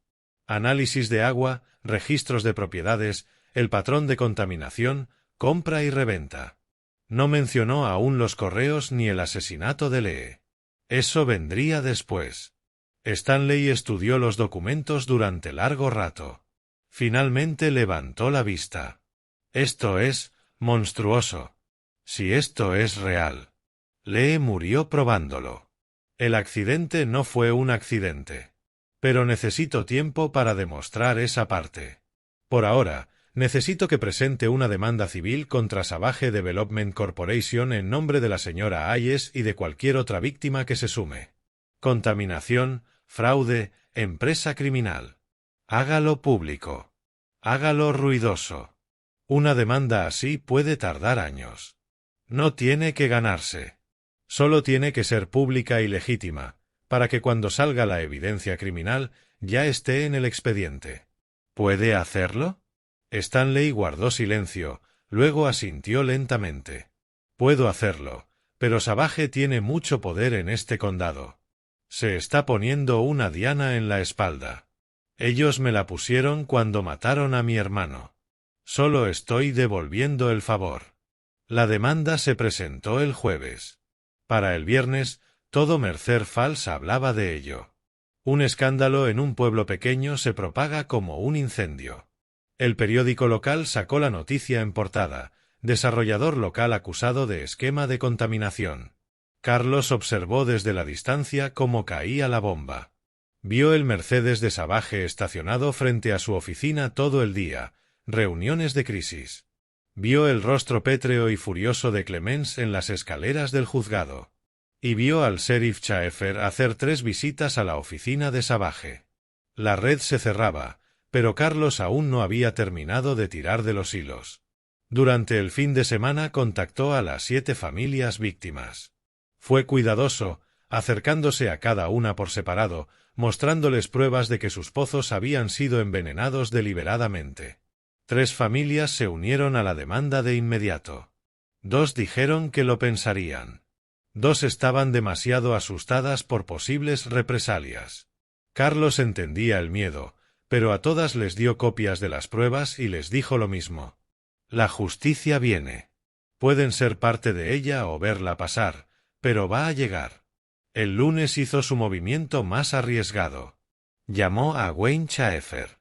Análisis de agua, registros de propiedades, el patrón de contaminación, compra y reventa. No mencionó aún los correos ni el asesinato de Lee. Eso vendría después. Stanley estudió los documentos durante largo rato. Finalmente levantó la vista. Esto es monstruoso. Si esto es real. Lee murió probándolo. El accidente no fue un accidente. Pero necesito tiempo para demostrar esa parte. Por ahora, necesito que presente una demanda civil contra Savage Development Corporation en nombre de la señora Hayes y de cualquier otra víctima que se sume. Contaminación, fraude, empresa criminal. Hágalo público. Hágalo ruidoso. Una demanda así puede tardar años. No tiene que ganarse. Solo tiene que ser pública y legítima, para que cuando salga la evidencia criminal ya esté en el expediente. ¿Puede hacerlo? Stanley guardó silencio, luego asintió lentamente. Puedo hacerlo, pero Savage tiene mucho poder en este condado. Se está poniendo una diana en la espalda. Ellos me la pusieron cuando mataron a mi hermano. Solo estoy devolviendo el favor. La demanda se presentó el jueves. Para el viernes, todo Mercer Falls hablaba de ello. Un escándalo en un pueblo pequeño se propaga como un incendio. El periódico local sacó la noticia en portada: desarrollador local acusado de esquema de contaminación. Carlos observó desde la distancia cómo caía la bomba. Vio el Mercedes de Savage estacionado frente a su oficina todo el día, reuniones de crisis. Vio el rostro pétreo y furioso de Clemens en las escaleras del juzgado. Y vio al sheriff Chaeffer hacer 3 visitas a la oficina de Savage. La red se cerraba, pero Carlos aún no había terminado de tirar de los hilos. Durante el fin de semana contactó a las 7 familias víctimas. Fue cuidadoso, acercándose a cada una por separado, mostrándoles pruebas de que sus pozos habían sido envenenados deliberadamente. 3 familias se unieron a la demanda de inmediato. 2 dijeron que lo pensarían. 2 estaban demasiado asustadas por posibles represalias. Carlos entendía el miedo, pero a todas les dio copias de las pruebas y les dijo lo mismo. La justicia viene. Pueden ser parte de ella o verla pasar, pero va a llegar. El lunes hizo su movimiento más arriesgado. Llamó a Wayne Chaeffer.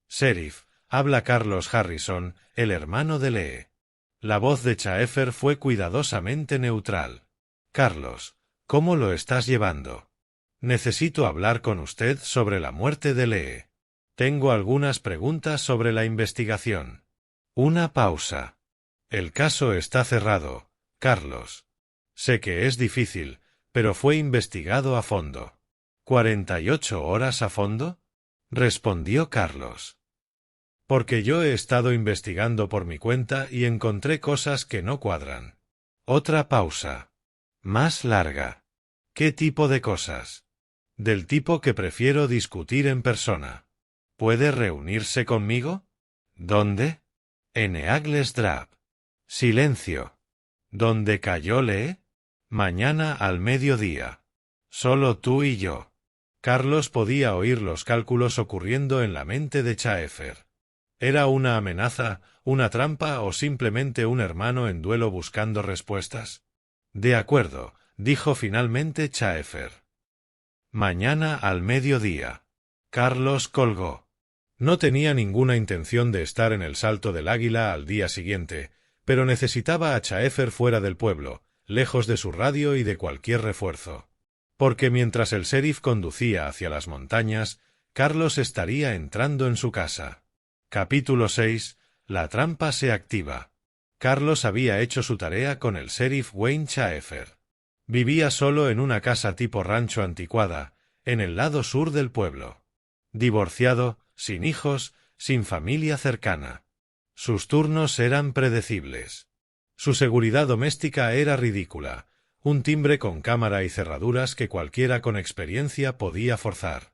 Sheriff, habla Carlos Harrison, el hermano de Lee. La voz de Chaeffer fue cuidadosamente neutral. Carlos, ¿cómo lo estás llevando? Necesito hablar con usted sobre la muerte de Lee. Tengo algunas preguntas sobre la investigación. Una pausa. El caso está cerrado, Carlos. Sé que es difícil, pero fue investigado a fondo. ¿48 horas a fondo? Respondió Carlos. Porque yo he estado investigando por mi cuenta y encontré cosas que no cuadran. Otra pausa. Más larga. ¿Qué tipo de cosas? Del tipo que prefiero discutir en persona. ¿Puede reunirse conmigo? ¿Dónde? En Eagles Drab. Silencio. ¿Dónde cayó Lee? Mañana al mediodía. Solo tú y yo. Carlos podía oír los cálculos ocurriendo en la mente de Chaefer. ¿Era una amenaza, una trampa o simplemente un hermano en duelo buscando respuestas? De acuerdo, dijo finalmente Chaefer. Mañana al mediodía. Carlos colgó. No tenía ninguna intención de estar en el Salto del Águila al día siguiente, pero necesitaba a Chaefer fuera del pueblo, lejos de su radio y de cualquier refuerzo. Porque mientras el sheriff conducía hacia las montañas, Carlos estaría entrando en su casa. Capítulo 6. La trampa se activa. Carlos había hecho su tarea con el sheriff Wayne Chaefer. Vivía solo en una casa tipo rancho anticuada, en el lado sur del pueblo. Divorciado, sin hijos, sin familia cercana. Sus turnos eran predecibles. Su seguridad doméstica era ridícula, un timbre con cámara y cerraduras que cualquiera con experiencia podía forzar.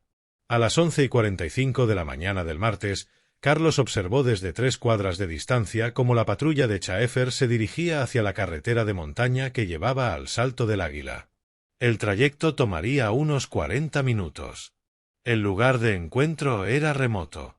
A las 11:45 de la mañana del martes, Carlos observó desde 3 cuadras de distancia cómo la patrulla de Chaefer se dirigía hacia la carretera de montaña que llevaba al Salto del Águila. El trayecto tomaría unos 40 minutos. El lugar de encuentro era remoto.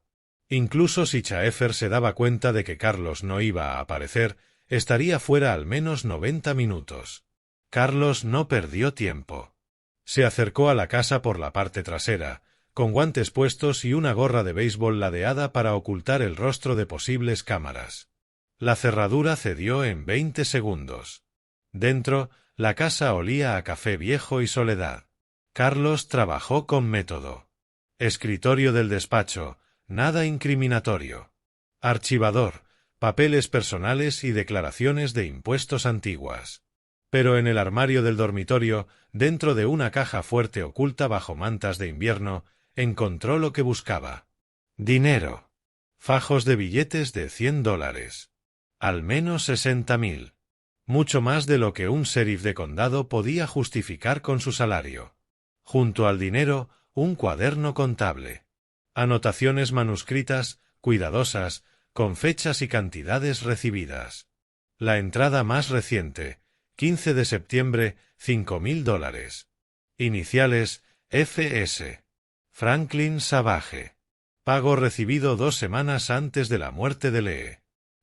Incluso si Chaefer se daba cuenta de que Carlos no iba a aparecer, estaría fuera al menos 90 minutos. Carlos no perdió tiempo. Se acercó a la casa por la parte trasera, con guantes puestos y una gorra de béisbol ladeada para ocultar el rostro de posibles cámaras. La cerradura cedió en 20 segundos. Dentro, la casa olía a café viejo y soledad. Carlos trabajó con método. Escritorio del despacho, nada incriminatorio. Archivador, papeles personales y declaraciones de impuestos antiguas. Pero en el armario del dormitorio, dentro de una caja fuerte oculta bajo mantas de invierno, encontró lo que buscaba. Dinero. Fajos de billetes de $100. Al menos 60.000. Mucho más de lo que un sheriff de condado podía justificar con su salario. Junto al dinero, un cuaderno contable. Anotaciones manuscritas, cuidadosas, con fechas y cantidades recibidas. La entrada más reciente, 15 de septiembre, $5.000. Iniciales, F.S. Franklin Savage. Pago recibido 2 semanas antes de la muerte de Lee.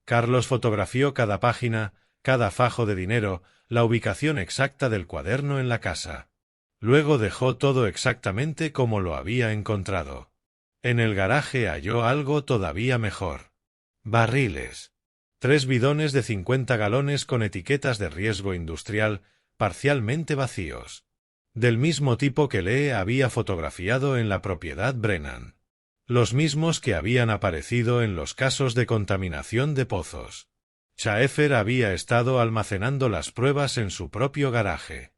Carlos fotografió cada página, cada fajo de dinero, la ubicación exacta del cuaderno en la casa. Luego dejó todo exactamente como lo había encontrado. En el garaje halló algo todavía mejor. Barriles. 3 bidones de 50 galones con etiquetas de riesgo industrial, parcialmente vacíos. Del mismo tipo que Lee había fotografiado en la propiedad Brennan. Los mismos que habían aparecido en los casos de contaminación de pozos. Chaefer había estado almacenando las pruebas en su propio garaje.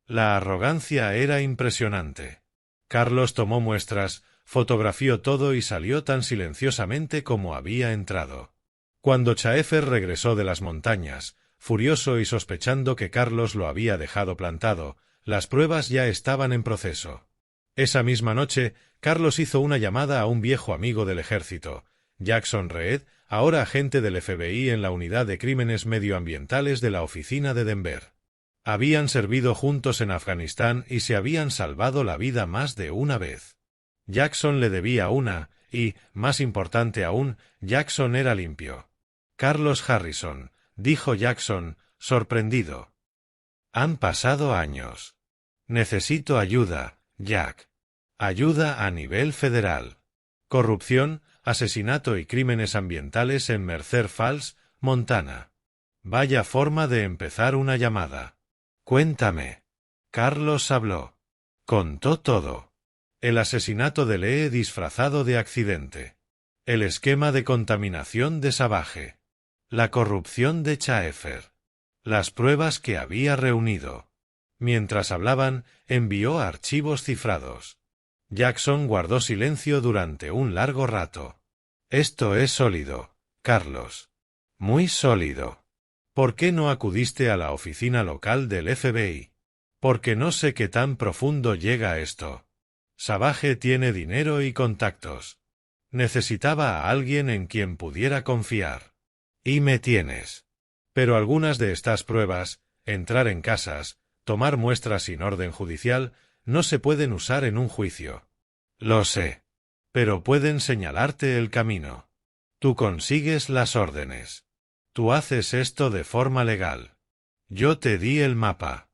La arrogancia era impresionante. Carlos tomó muestras, fotografió todo y salió tan silenciosamente como había entrado. Cuando Chaefer regresó de las montañas, furioso y sospechando que Carlos lo había dejado plantado, las pruebas ya estaban en proceso. Esa misma noche, Carlos hizo una llamada a un viejo amigo del ejército, Jackson Reed, ahora agente del FBI en la Unidad de Crímenes Medioambientales de la oficina de Denver. Habían servido juntos en Afganistán y se habían salvado la vida más de una vez. Jackson le debía una, y, más importante aún, Jackson era limpio. Carlos Harrison, dijo Jackson, sorprendido. Han pasado años. Necesito ayuda, Jack. Ayuda a nivel federal. Corrupción, asesinato y crímenes ambientales en Mercer Falls, Montana. Vaya forma de empezar una llamada. Cuéntame. Carlos habló. Contó todo. El asesinato de Lee disfrazado de accidente. El esquema de contaminación de Savage. La corrupción de Chaefer. Las pruebas que había reunido. Mientras hablaban, envió archivos cifrados. Jackson guardó silencio durante un largo rato. Esto es sólido, Carlos. Muy sólido. ¿Por qué no acudiste a la oficina local del FBI? Porque no sé qué tan profundo llega esto. Savage tiene dinero y contactos. Necesitaba a alguien en quien pudiera confiar. Y me tienes. Pero algunas de estas pruebas, entrar en casas, tomar muestras sin orden judicial, no se pueden usar en un juicio. Lo sé. Pero pueden señalarte el camino. Tú consigues las órdenes. Tú haces esto de forma legal. Yo te di el mapa.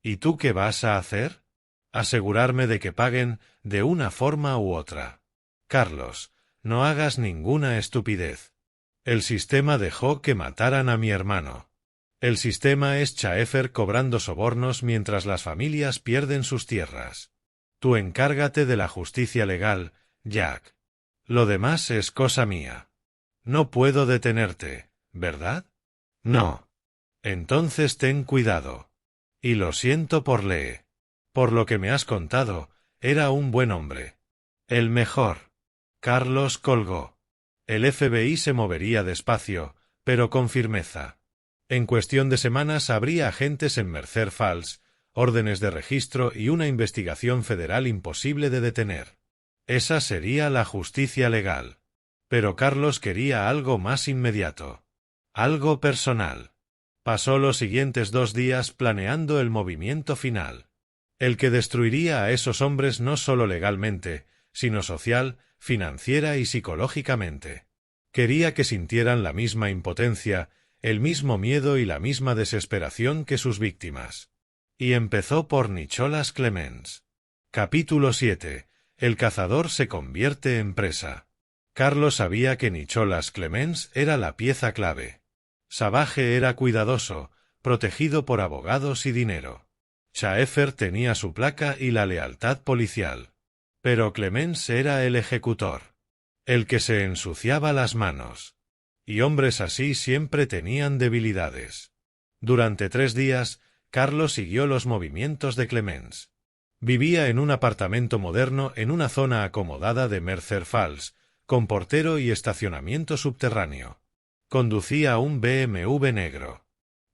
¿Y tú qué vas a hacer? Asegurarme de que paguen de una forma u otra. Carlos, no hagas ninguna estupidez. El sistema dejó que mataran a mi hermano. El sistema es Chaefer cobrando sobornos mientras las familias pierden sus tierras. Tú encárgate de la justicia legal, Jack. Lo demás es cosa mía. No puedo detenerte, ¿verdad? No. Entonces ten cuidado. Y lo siento por Lee. Por lo que me has contado, era un buen hombre. El mejor. Carlos colgó. El FBI se movería despacio, pero con firmeza. En cuestión de semanas habría agentes en Mercer Falls, órdenes de registro y una investigación federal imposible de detener. Esa sería la justicia legal. Pero Carlos quería algo más inmediato. Algo personal. Pasó los siguientes 2 días planeando el movimiento final. El que destruiría a esos hombres no solo legalmente, sino social, financiera y psicológicamente. Quería que sintieran la misma impotencia, el mismo miedo y la misma desesperación que sus víctimas. Y empezó por Nicholas Clemens. Capítulo 7. El cazador se convierte en presa. Carlos sabía que Nicholas Clemens era la pieza clave. Savage era cuidadoso, protegido por abogados y dinero. Chaefer tenía su placa y la lealtad policial. Pero Clemens era el ejecutor. El que se ensuciaba las manos. Y hombres así siempre tenían debilidades. Durante 3 días, Carlos siguió los movimientos de Clemens. Vivía en un apartamento moderno en una zona acomodada de Mercer Falls, con portero y estacionamiento subterráneo. Conducía un BMW negro.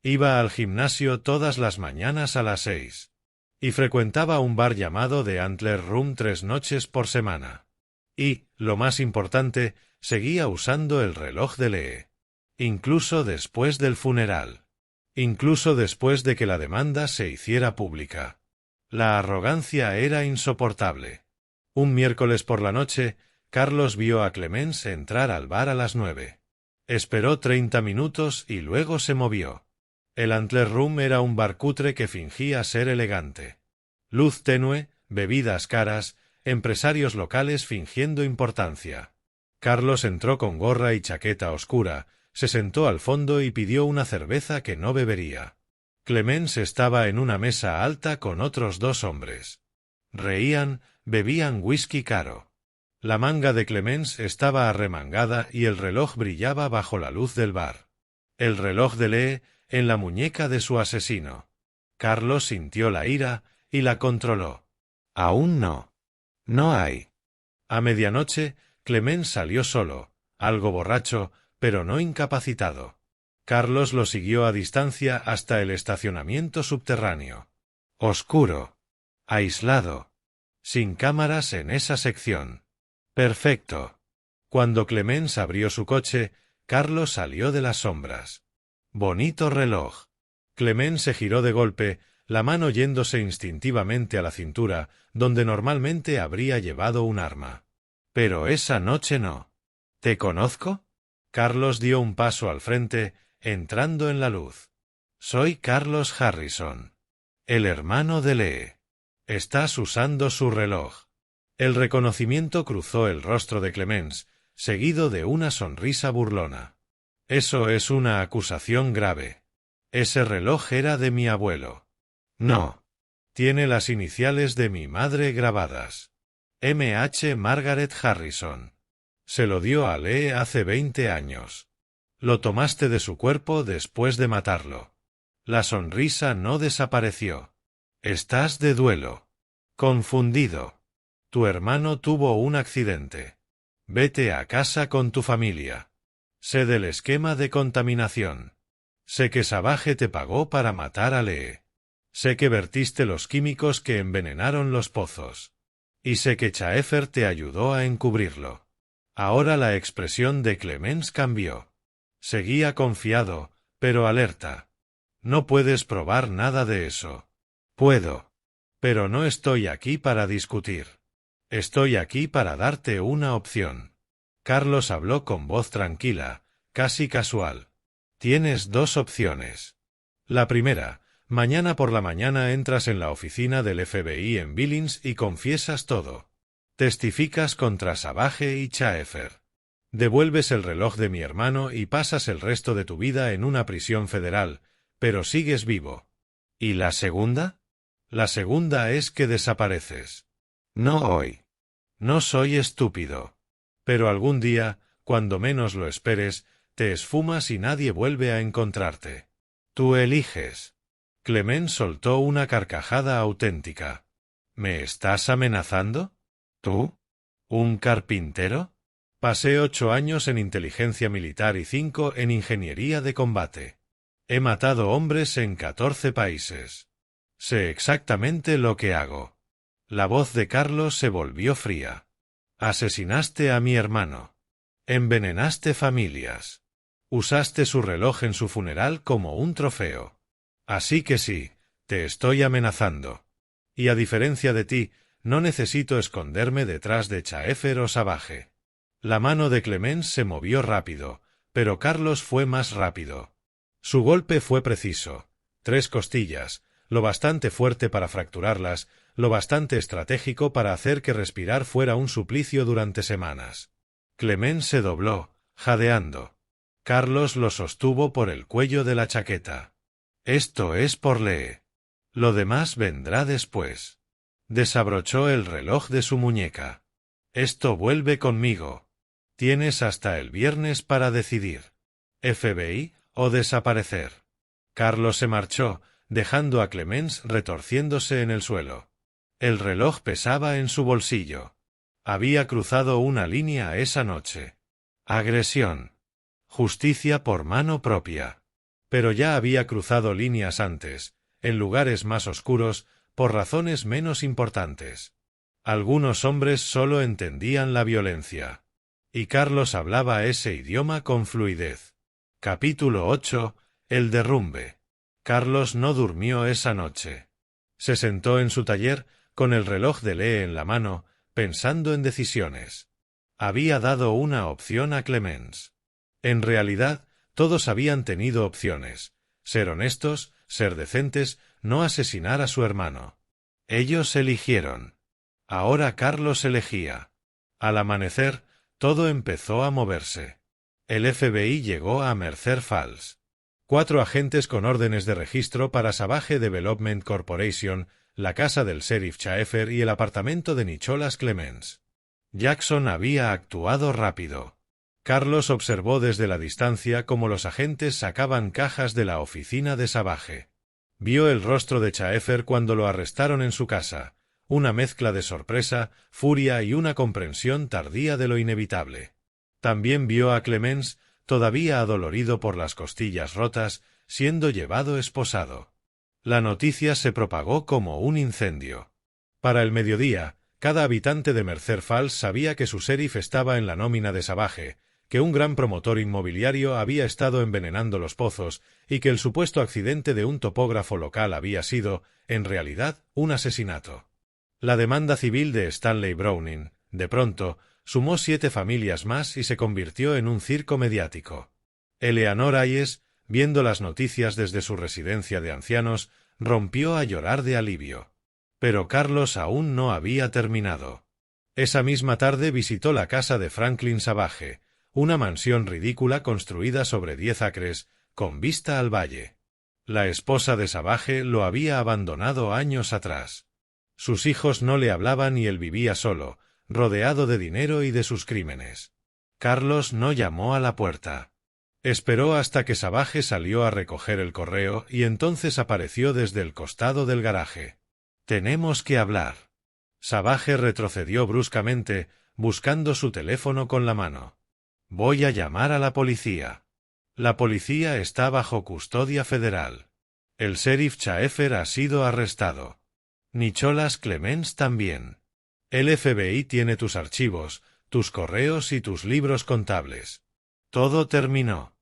Iba al gimnasio todas las mañanas a las 6. Y frecuentaba un bar llamado The Antler Room 3 noches por semana. Y, lo más importante, seguía usando el reloj de Lee. Incluso después del funeral. Incluso después de que la demanda se hiciera pública. La arrogancia era insoportable. Un miércoles por la noche, Carlos vio a Clemens entrar al bar a las 9. Esperó 30 minutos y luego se movió. El Antler Room era un bar cutre que fingía ser elegante. Luz tenue, bebidas caras, empresarios locales fingiendo importancia. Carlos entró con gorra y chaqueta oscura, se sentó al fondo y pidió una cerveza que no bebería. Clemens estaba en una mesa alta con otros 2 hombres. Reían, bebían whisky caro. La manga de Clemens estaba arremangada y el reloj brillaba bajo la luz del bar. El reloj de Lee en la muñeca de su asesino. Carlos sintió la ira y la controló. Aún no. No hay. A medianoche, Clemens salió solo, algo borracho, pero no incapacitado. Carlos lo siguió a distancia hasta el estacionamiento subterráneo. Oscuro. Aislado. Sin cámaras en esa sección. Perfecto. Cuando Clemens abrió su coche, Carlos salió de las sombras. Bonito reloj. Clemens se giró de golpe, la mano yéndose instintivamente a la cintura, donde normalmente habría llevado un arma. Pero esa noche no. ¿Te conozco? Carlos dio un paso al frente, entrando en la luz. Soy Carlos Harrison. El hermano de Lee. Estás usando su reloj. El reconocimiento cruzó el rostro de Clemens, seguido de una sonrisa burlona. Eso es una acusación grave. Ese reloj era de mi abuelo. No. Tiene las iniciales de mi madre grabadas. Margaret Harrison. Se lo dio a Lee hace 20 años. Lo tomaste de su cuerpo después de matarlo. La sonrisa no desapareció. Estás de duelo. Confundido. Tu hermano tuvo un accidente. Vete a casa con tu familia. Sé del esquema de contaminación. Sé que Savage te pagó para matar a Lee. Sé que vertiste los químicos que envenenaron los pozos. Y sé que Chaefer te ayudó a encubrirlo. Ahora la expresión de Clemens cambió. Seguía confiado, pero alerta. No puedes probar nada de eso. Puedo. Pero no estoy aquí para discutir. Estoy aquí para darte una opción. Carlos habló con voz tranquila, casi casual. Tienes dos opciones. La primera, mañana por la mañana entras en la oficina del FBI en Billings y confiesas todo. Testificas contra Savage y Chaefer. Devuelves el reloj de mi hermano y pasas el resto de tu vida en una prisión federal, pero sigues vivo. ¿Y la segunda? La segunda es que desapareces. No hoy. No soy estúpido. Pero algún día, cuando menos lo esperes, te esfumas y nadie vuelve a encontrarte. Tú eliges. Clemens soltó una carcajada auténtica. ¿Me estás amenazando? ¿Tú? ¿Un carpintero? Pasé 8 años en inteligencia militar y 5 en ingeniería de combate. He matado hombres en 14 países. Sé exactamente lo que hago. La voz de Carlos se volvió fría. Asesinaste a mi hermano. Envenenaste familias. Usaste su reloj en su funeral como un trofeo. Así que sí, te estoy amenazando. Y a diferencia de ti, no necesito esconderme detrás de Chaefer o Savage. La mano de Clemens se movió rápido, pero Carlos fue más rápido. Su golpe fue preciso. 3 costillas, lo bastante fuerte para fracturarlas, lo bastante estratégico para hacer que respirar fuera un suplicio durante semanas. Clemens se dobló, jadeando. Carlos lo sostuvo por el cuello de la chaqueta. Esto es por Lee. Lo demás vendrá después. Desabrochó el reloj de su muñeca. Esto vuelve conmigo. Tienes hasta el viernes para decidir. FBI o desaparecer. Carlos se marchó, dejando a Clemens retorciéndose en el suelo. El reloj pesaba en su bolsillo. Había cruzado una línea esa noche. Agresión. Justicia por mano propia. Pero ya había cruzado líneas antes, en lugares más oscuros, por razones menos importantes. Algunos hombres solo entendían la violencia. Y Carlos hablaba ese idioma con fluidez. Capítulo 8. El derrumbe. Carlos no durmió esa noche. Se sentó en su taller, con el reloj de Lee en la mano, pensando en decisiones. Había dado una opción a Clemens. En realidad, todos habían tenido opciones. Ser honestos, ser decentes, no asesinar a su hermano. Ellos eligieron. Ahora Carlos elegía. Al amanecer, todo empezó a moverse. El FBI llegó a Mercer Falls. 4 agentes con órdenes de registro para Savage Development Corporation, la casa del sheriff Chaefer y el apartamento de Nicholas Clemens. Jackson había actuado rápido. Carlos observó desde la distancia cómo los agentes sacaban cajas de la oficina de Savage. Vio el rostro de Chaefer cuando lo arrestaron en su casa, una mezcla de sorpresa, furia y una comprensión tardía de lo inevitable. También vio a Clemens, todavía adolorido por las costillas rotas, siendo llevado esposado. La noticia se propagó como un incendio. Para el mediodía, cada habitante de Mercer Falls sabía que su sheriff estaba en la nómina de Savage, que un gran promotor inmobiliario había estado envenenando los pozos y que el supuesto accidente de un topógrafo local había sido, en realidad, un asesinato. La demanda civil de Stanley Browning, de pronto, sumó 7 familias más y se convirtió en un circo mediático. Eleanor Hayes, viendo las noticias desde su residencia de ancianos, rompió a llorar de alivio. Pero Carlos aún no había terminado. Esa misma tarde visitó la casa de Franklin Savage, una mansión ridícula construida sobre 10 acres, con vista al valle. La esposa de Savage lo había abandonado años atrás. Sus hijos no le hablaban y él vivía solo, rodeado de dinero y de sus crímenes. Carlos no llamó a la puerta. Esperó hasta que Savage salió a recoger el correo y entonces apareció desde el costado del garaje. «Tenemos que hablar». Savage retrocedió bruscamente, buscando su teléfono con la mano. «Voy a llamar a la policía». La policía está bajo custodia federal. El sheriff Chaefer ha sido arrestado. Nicholas Clemens también. El FBI tiene tus archivos, tus correos y tus libros contables. Todo terminó.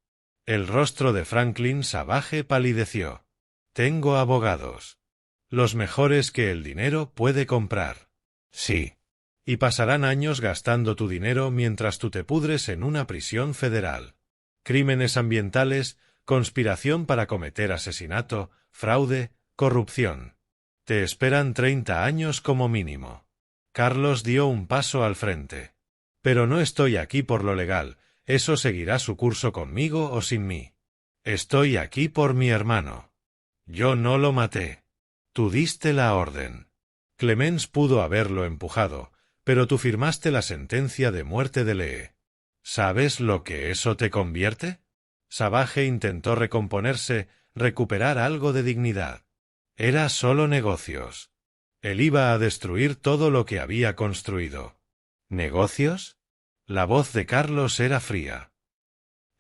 El rostro de Franklin Savage palideció. Tengo abogados. Los mejores que el dinero puede comprar. Sí. Y pasarán años gastando tu dinero mientras tú te pudres en una prisión federal. Crímenes ambientales, conspiración para cometer asesinato, fraude, corrupción. Te esperan 30 años como mínimo. Carlos dio un paso al frente. Pero no estoy aquí por lo legal, eso seguirá su curso conmigo o sin mí. Estoy aquí por mi hermano. Yo no lo maté. Tú diste la orden. Clemens pudo haberlo empujado, pero tú firmaste la sentencia de muerte de Lee. ¿Sabes lo que eso te convierte? Savage intentó recomponerse, recuperar algo de dignidad. Era solo negocios. Él iba a destruir todo lo que había construido. ¿Negocios? La voz de Carlos era fría.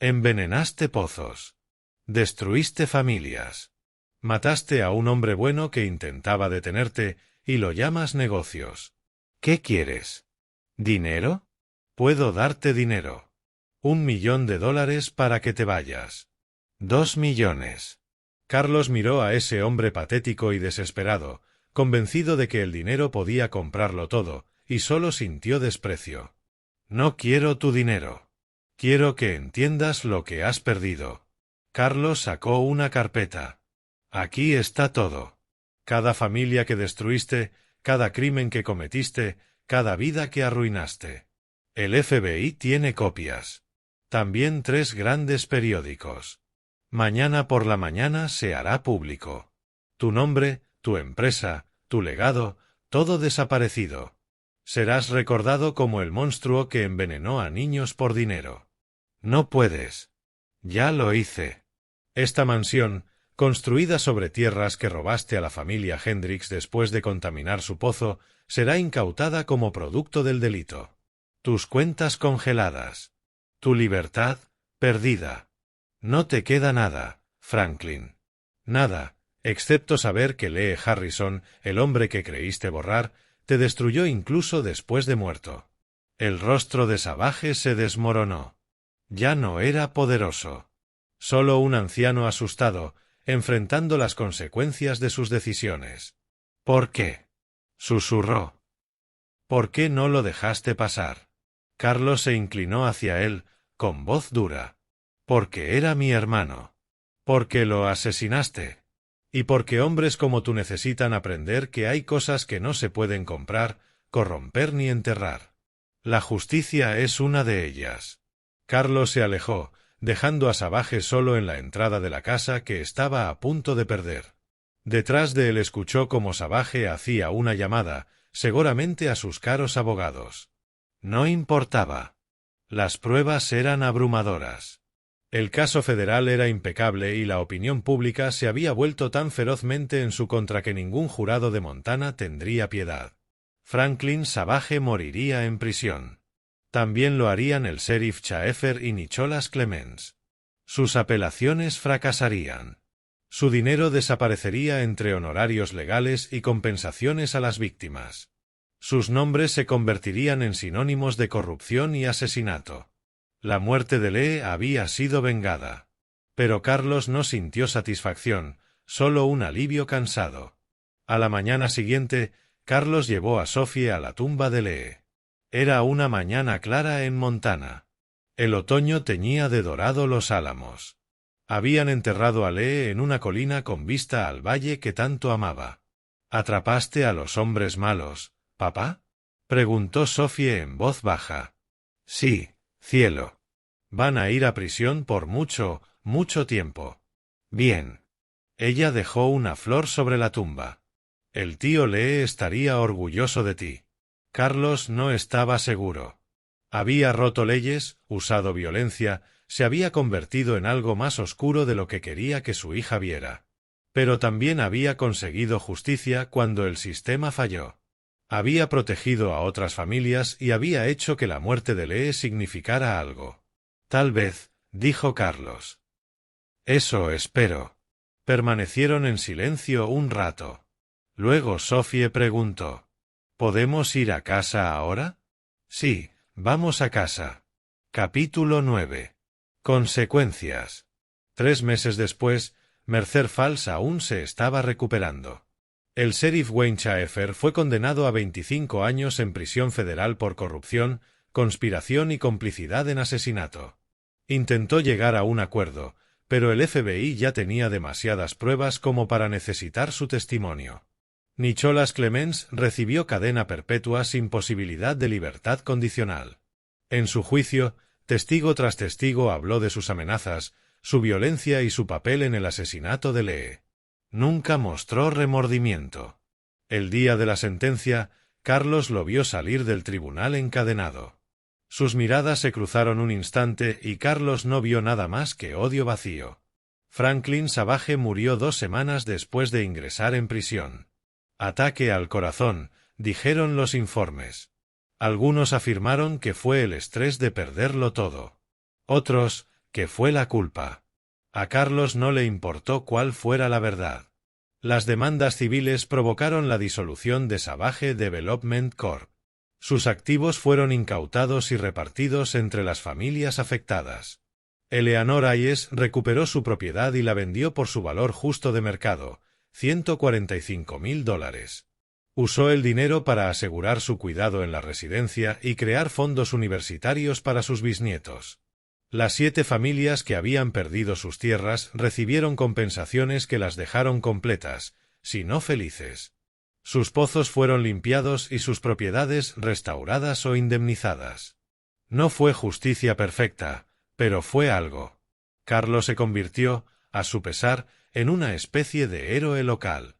Envenenaste pozos. Destruiste familias. Mataste a un hombre bueno que intentaba detenerte y lo llamas negocios. ¿Qué quieres? ¿Dinero? Puedo darte dinero. $1 millón para que te vayas. 2 millones. Carlos miró a ese hombre patético y desesperado, convencido de que el dinero podía comprarlo todo, y solo sintió desprecio. No quiero tu dinero. Quiero que entiendas lo que has perdido. Carlos sacó una carpeta. Aquí está todo. Cada familia que destruiste, cada crimen que cometiste, cada vida que arruinaste. El FBI tiene copias. También 3 grandes periódicos. Mañana por la mañana se hará público. Tu nombre, tu empresa, tu legado, todo desaparecido. Serás recordado como el monstruo que envenenó a niños por dinero. No puedes. Ya lo hice. Esta mansión, construida sobre tierras que robaste a la familia Hendricks después de contaminar su pozo, será incautada como producto del delito. Tus cuentas congeladas. Tu libertad, perdida. No te queda nada, Franklin. Nada, excepto saber que Lee Harrison, el hombre que creíste borrar, te destruyó incluso después de muerto. El rostro de Savage se desmoronó. Ya no era poderoso. Solo un anciano asustado, enfrentando las consecuencias de sus decisiones. ¿Por qué? Susurró. ¿Por qué no lo dejaste pasar? Carlos se inclinó hacia él, con voz dura. Porque era mi hermano. Porque lo asesinaste. Y porque hombres como tú necesitan aprender que hay cosas que no se pueden comprar, corromper ni enterrar. La justicia es una de ellas. Carlos se alejó, dejando a Savage solo en la entrada de la casa que estaba a punto de perder. Detrás de él escuchó cómo Savage hacía una llamada, seguramente a sus caros abogados. No importaba. Las pruebas eran abrumadoras. El caso federal era impecable y la opinión pública se había vuelto tan ferozmente en su contra que ningún jurado de Montana tendría piedad. Franklin Savage moriría en prisión. También lo harían el sheriff Chaefer y Nicholas Clemens. Sus apelaciones fracasarían. Su dinero desaparecería entre honorarios legales y compensaciones a las víctimas. Sus nombres se convertirían en sinónimos de corrupción y asesinato. La muerte de Lee había sido vengada. Pero Carlos no sintió satisfacción, solo un alivio cansado. A la mañana siguiente, Carlos llevó a Sophie a la tumba de Lee. Era una mañana clara en Montana. El otoño teñía de dorado los álamos. Habían enterrado a Lee en una colina con vista al valle que tanto amaba. ¿Atrapaste a los hombres malos, papá? Preguntó Sophie en voz baja. Sí, cielo. Van a ir a prisión por mucho, mucho tiempo. Bien. Ella dejó una flor sobre la tumba. El tío Lee estaría orgulloso de ti. Carlos no estaba seguro. Había roto leyes, usado violencia, se había convertido en algo más oscuro de lo que quería que su hija viera. Pero también había conseguido justicia cuando el sistema falló. Había protegido a otras familias y había hecho que la muerte de Lee significara algo. Tal vez, dijo Carlos. Eso espero. Permanecieron en silencio un rato. Luego Sophie preguntó: ¿Podemos ir a casa ahora? Sí, vamos a casa. Capítulo 9. Consecuencias. 3 meses después, Mercer Falls aún se estaba recuperando. El sheriff Wayne Chaeffer fue condenado a 25 años en prisión federal por corrupción, conspiración y complicidad en asesinato. Intentó llegar a un acuerdo, pero el FBI ya tenía demasiadas pruebas como para necesitar su testimonio. Nicholas Clemens recibió cadena perpetua sin posibilidad de libertad condicional. En su juicio, testigo tras testigo habló de sus amenazas, su violencia y su papel en el asesinato de Lee. Nunca mostró remordimiento. El día de la sentencia, Carlos lo vio salir del tribunal encadenado. Sus miradas se cruzaron un instante y Carlos no vio nada más que odio vacío. Franklin Savage murió 2 semanas después de ingresar en prisión. Ataque al corazón, dijeron los informes. Algunos afirmaron que fue el estrés de perderlo todo. Otros, que fue la culpa. A Carlos no le importó cuál fuera la verdad. Las demandas civiles provocaron la disolución de Savage Development Corp. Sus activos fueron incautados y repartidos entre las familias afectadas. Eleanor Hayes recuperó su propiedad y la vendió por su valor justo de mercado, $145,000. Usó el dinero para asegurar su cuidado en la residencia y crear fondos universitarios para sus bisnietos. Las 7 familias que habían perdido sus tierras recibieron compensaciones que las dejaron completas, si no felices. Sus pozos fueron limpiados y sus propiedades restauradas o indemnizadas. No fue justicia perfecta, pero fue algo. Carlos se convirtió, a su pesar, en una especie de héroe local.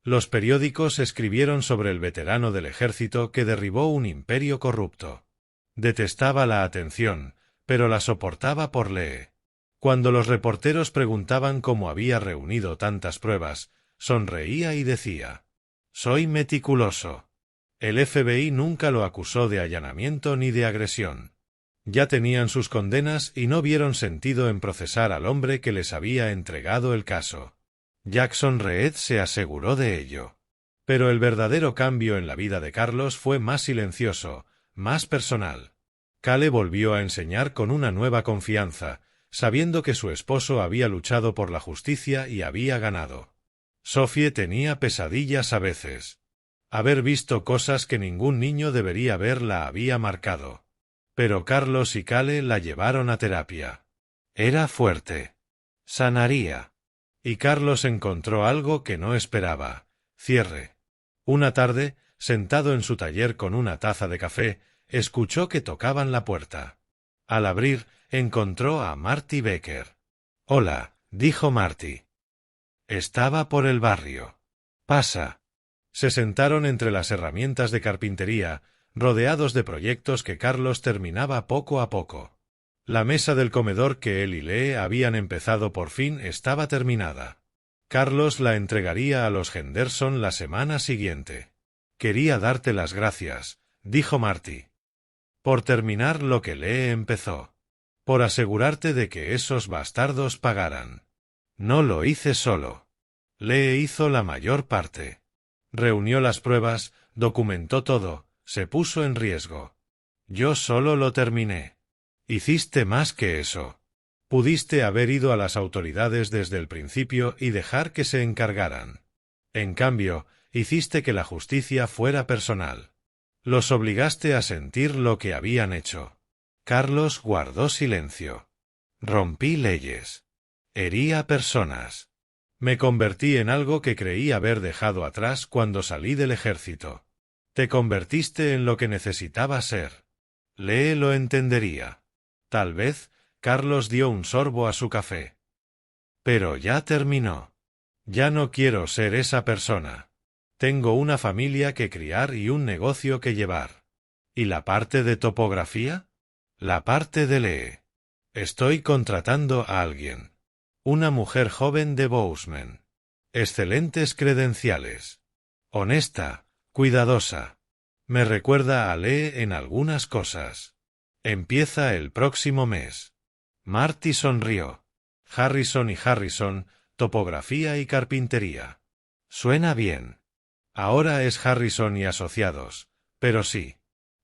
Los periódicos escribieron sobre el veterano del ejército que derribó un imperio corrupto. Detestaba la atención, pero la soportaba por Lee. Cuando los reporteros preguntaban cómo había reunido tantas pruebas, sonreía y decía: «Soy meticuloso». El FBI nunca lo acusó de allanamiento ni de agresión. Ya tenían sus condenas y no vieron sentido en procesar al hombre que les había entregado el caso. Jackson Reed se aseguró de ello. Pero el verdadero cambio en la vida de Carlos fue más silencioso, más personal. Cale volvió a enseñar con una nueva confianza, sabiendo que su esposo había luchado por la justicia y había ganado. Sophie tenía pesadillas a veces. Haber visto cosas que ningún niño debería ver la había marcado. Pero Carlos y Cale la llevaron a terapia. Era fuerte. Sanaría. Y Carlos encontró algo que no esperaba: cierre. Una tarde, sentado en su taller con una taza de café, escuchó que tocaban la puerta. Al abrir, encontró a Marty Becker. «Hola», dijo Marty. «Estaba por el barrio». «Pasa». Se sentaron entre las herramientas de carpintería, rodeados de proyectos que Carlos terminaba poco a poco. La mesa del comedor que él y Lee habían empezado por fin estaba terminada. Carlos la entregaría a los Henderson la semana siguiente. «Quería darte las gracias», dijo Marty. «Por terminar lo que Lee empezó. Por asegurarte de que esos bastardos pagaran. No lo hice solo. Lee hizo la mayor parte. Reunió las pruebas, documentó todo, se puso en riesgo. Yo solo lo terminé. Hiciste más que eso. Pudiste haber ido a las autoridades desde el principio y dejar que se encargaran. En cambio, hiciste que la justicia fuera personal. Los obligaste a sentir lo que habían hecho». Carlos guardó silencio. «Rompí leyes. Herí a personas. Me convertí en algo que creí haber dejado atrás cuando salí del ejército. Te convertiste en lo que necesitaba ser». Lee lo entendería. Tal vez. Carlos dio un sorbo a su café. «Pero ya terminó. Ya no quiero ser esa persona. Tengo una familia que criar y un negocio que llevar. ¿Y la parte de topografía? La parte de Lee. Estoy contratando a alguien. Una mujer joven de Bozeman. Excelentes credenciales. Honesta, cuidadosa. Me recuerda a Lee en algunas cosas. Empieza el próximo mes. Marty sonrió. Harrison y Harrison, topografía y carpintería. Suena bien. Ahora es Harrison y Asociados, pero sí.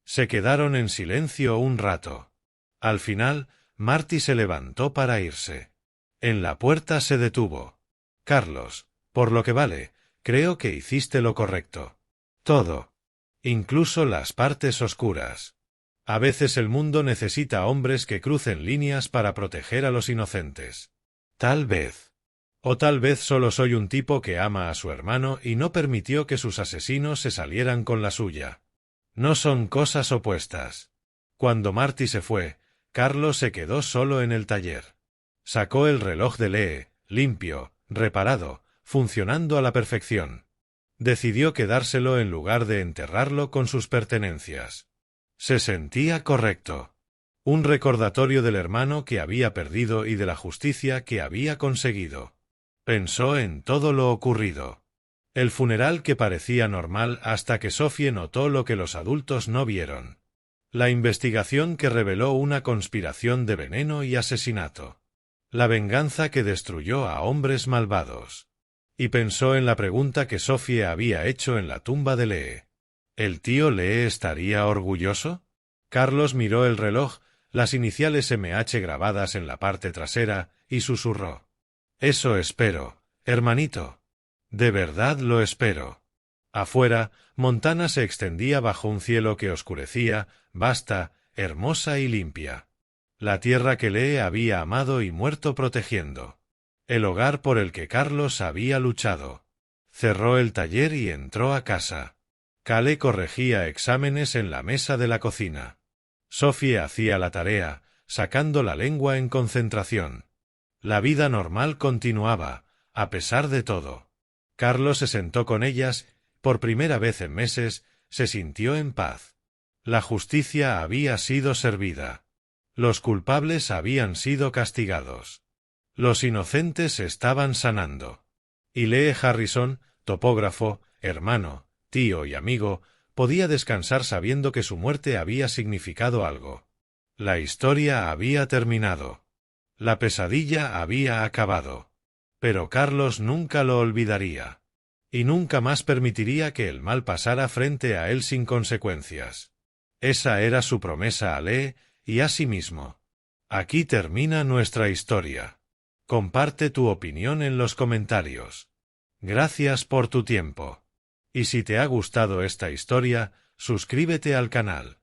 Se quedaron en silencio un rato. Al final, Marty se levantó para irse. En la puerta se detuvo. Carlos, por lo que vale, creo que hiciste lo correcto. Todo. Incluso las partes oscuras. A veces el mundo necesita hombres que crucen líneas para proteger a los inocentes. Tal vez. O tal vez solo soy un tipo que ama a su hermano y no permitió que sus asesinos se salieran con la suya. No son cosas opuestas. Cuando Marty se fue, Carlos se quedó solo en el taller. Sacó el reloj de Lee, limpio, reparado, funcionando a la perfección. Decidió quedárselo en lugar de enterrarlo con sus pertenencias. Se sentía correcto. Un recordatorio del hermano que había perdido y de la justicia que había conseguido. Pensó en todo lo ocurrido. El funeral que parecía normal hasta que Sophie notó lo que los adultos no vieron. La investigación que reveló una conspiración de veneno y asesinato. La venganza que destruyó a hombres malvados. Y pensó en la pregunta que Sophie había hecho en la tumba de Lee. ¿El tío Lee estaría orgulloso? Carlos miró el reloj, las iniciales MH grabadas en la parte trasera, y susurró. Eso espero, hermanito. De verdad lo espero. Afuera, Montana se extendía bajo un cielo que oscurecía, vasta, hermosa y limpia. La tierra que Lee había amado y muerto protegiendo. El hogar por el que Carlos había luchado. Cerró el taller y entró a casa. Cale corregía exámenes en la mesa de la cocina. Sophie hacía la tarea, sacando la lengua en concentración. La vida normal continuaba, a pesar de todo. Carlos se sentó con ellas, por primera vez en meses, se sintió en paz. La justicia había sido servida. Los culpables habían sido castigados. Los inocentes estaban sanando. Y Lee Harrison, topógrafo, hermano, tío y amigo, podía descansar sabiendo que su muerte había significado algo. La historia había terminado. La pesadilla había acabado. Pero Carlos nunca lo olvidaría. Y nunca más permitiría que el mal pasara frente a él sin consecuencias. Esa era su promesa a Lee y a sí mismo. Aquí termina nuestra historia. Comparte tu opinión en los comentarios. Gracias por tu tiempo. Y si te ha gustado esta historia, suscríbete al canal.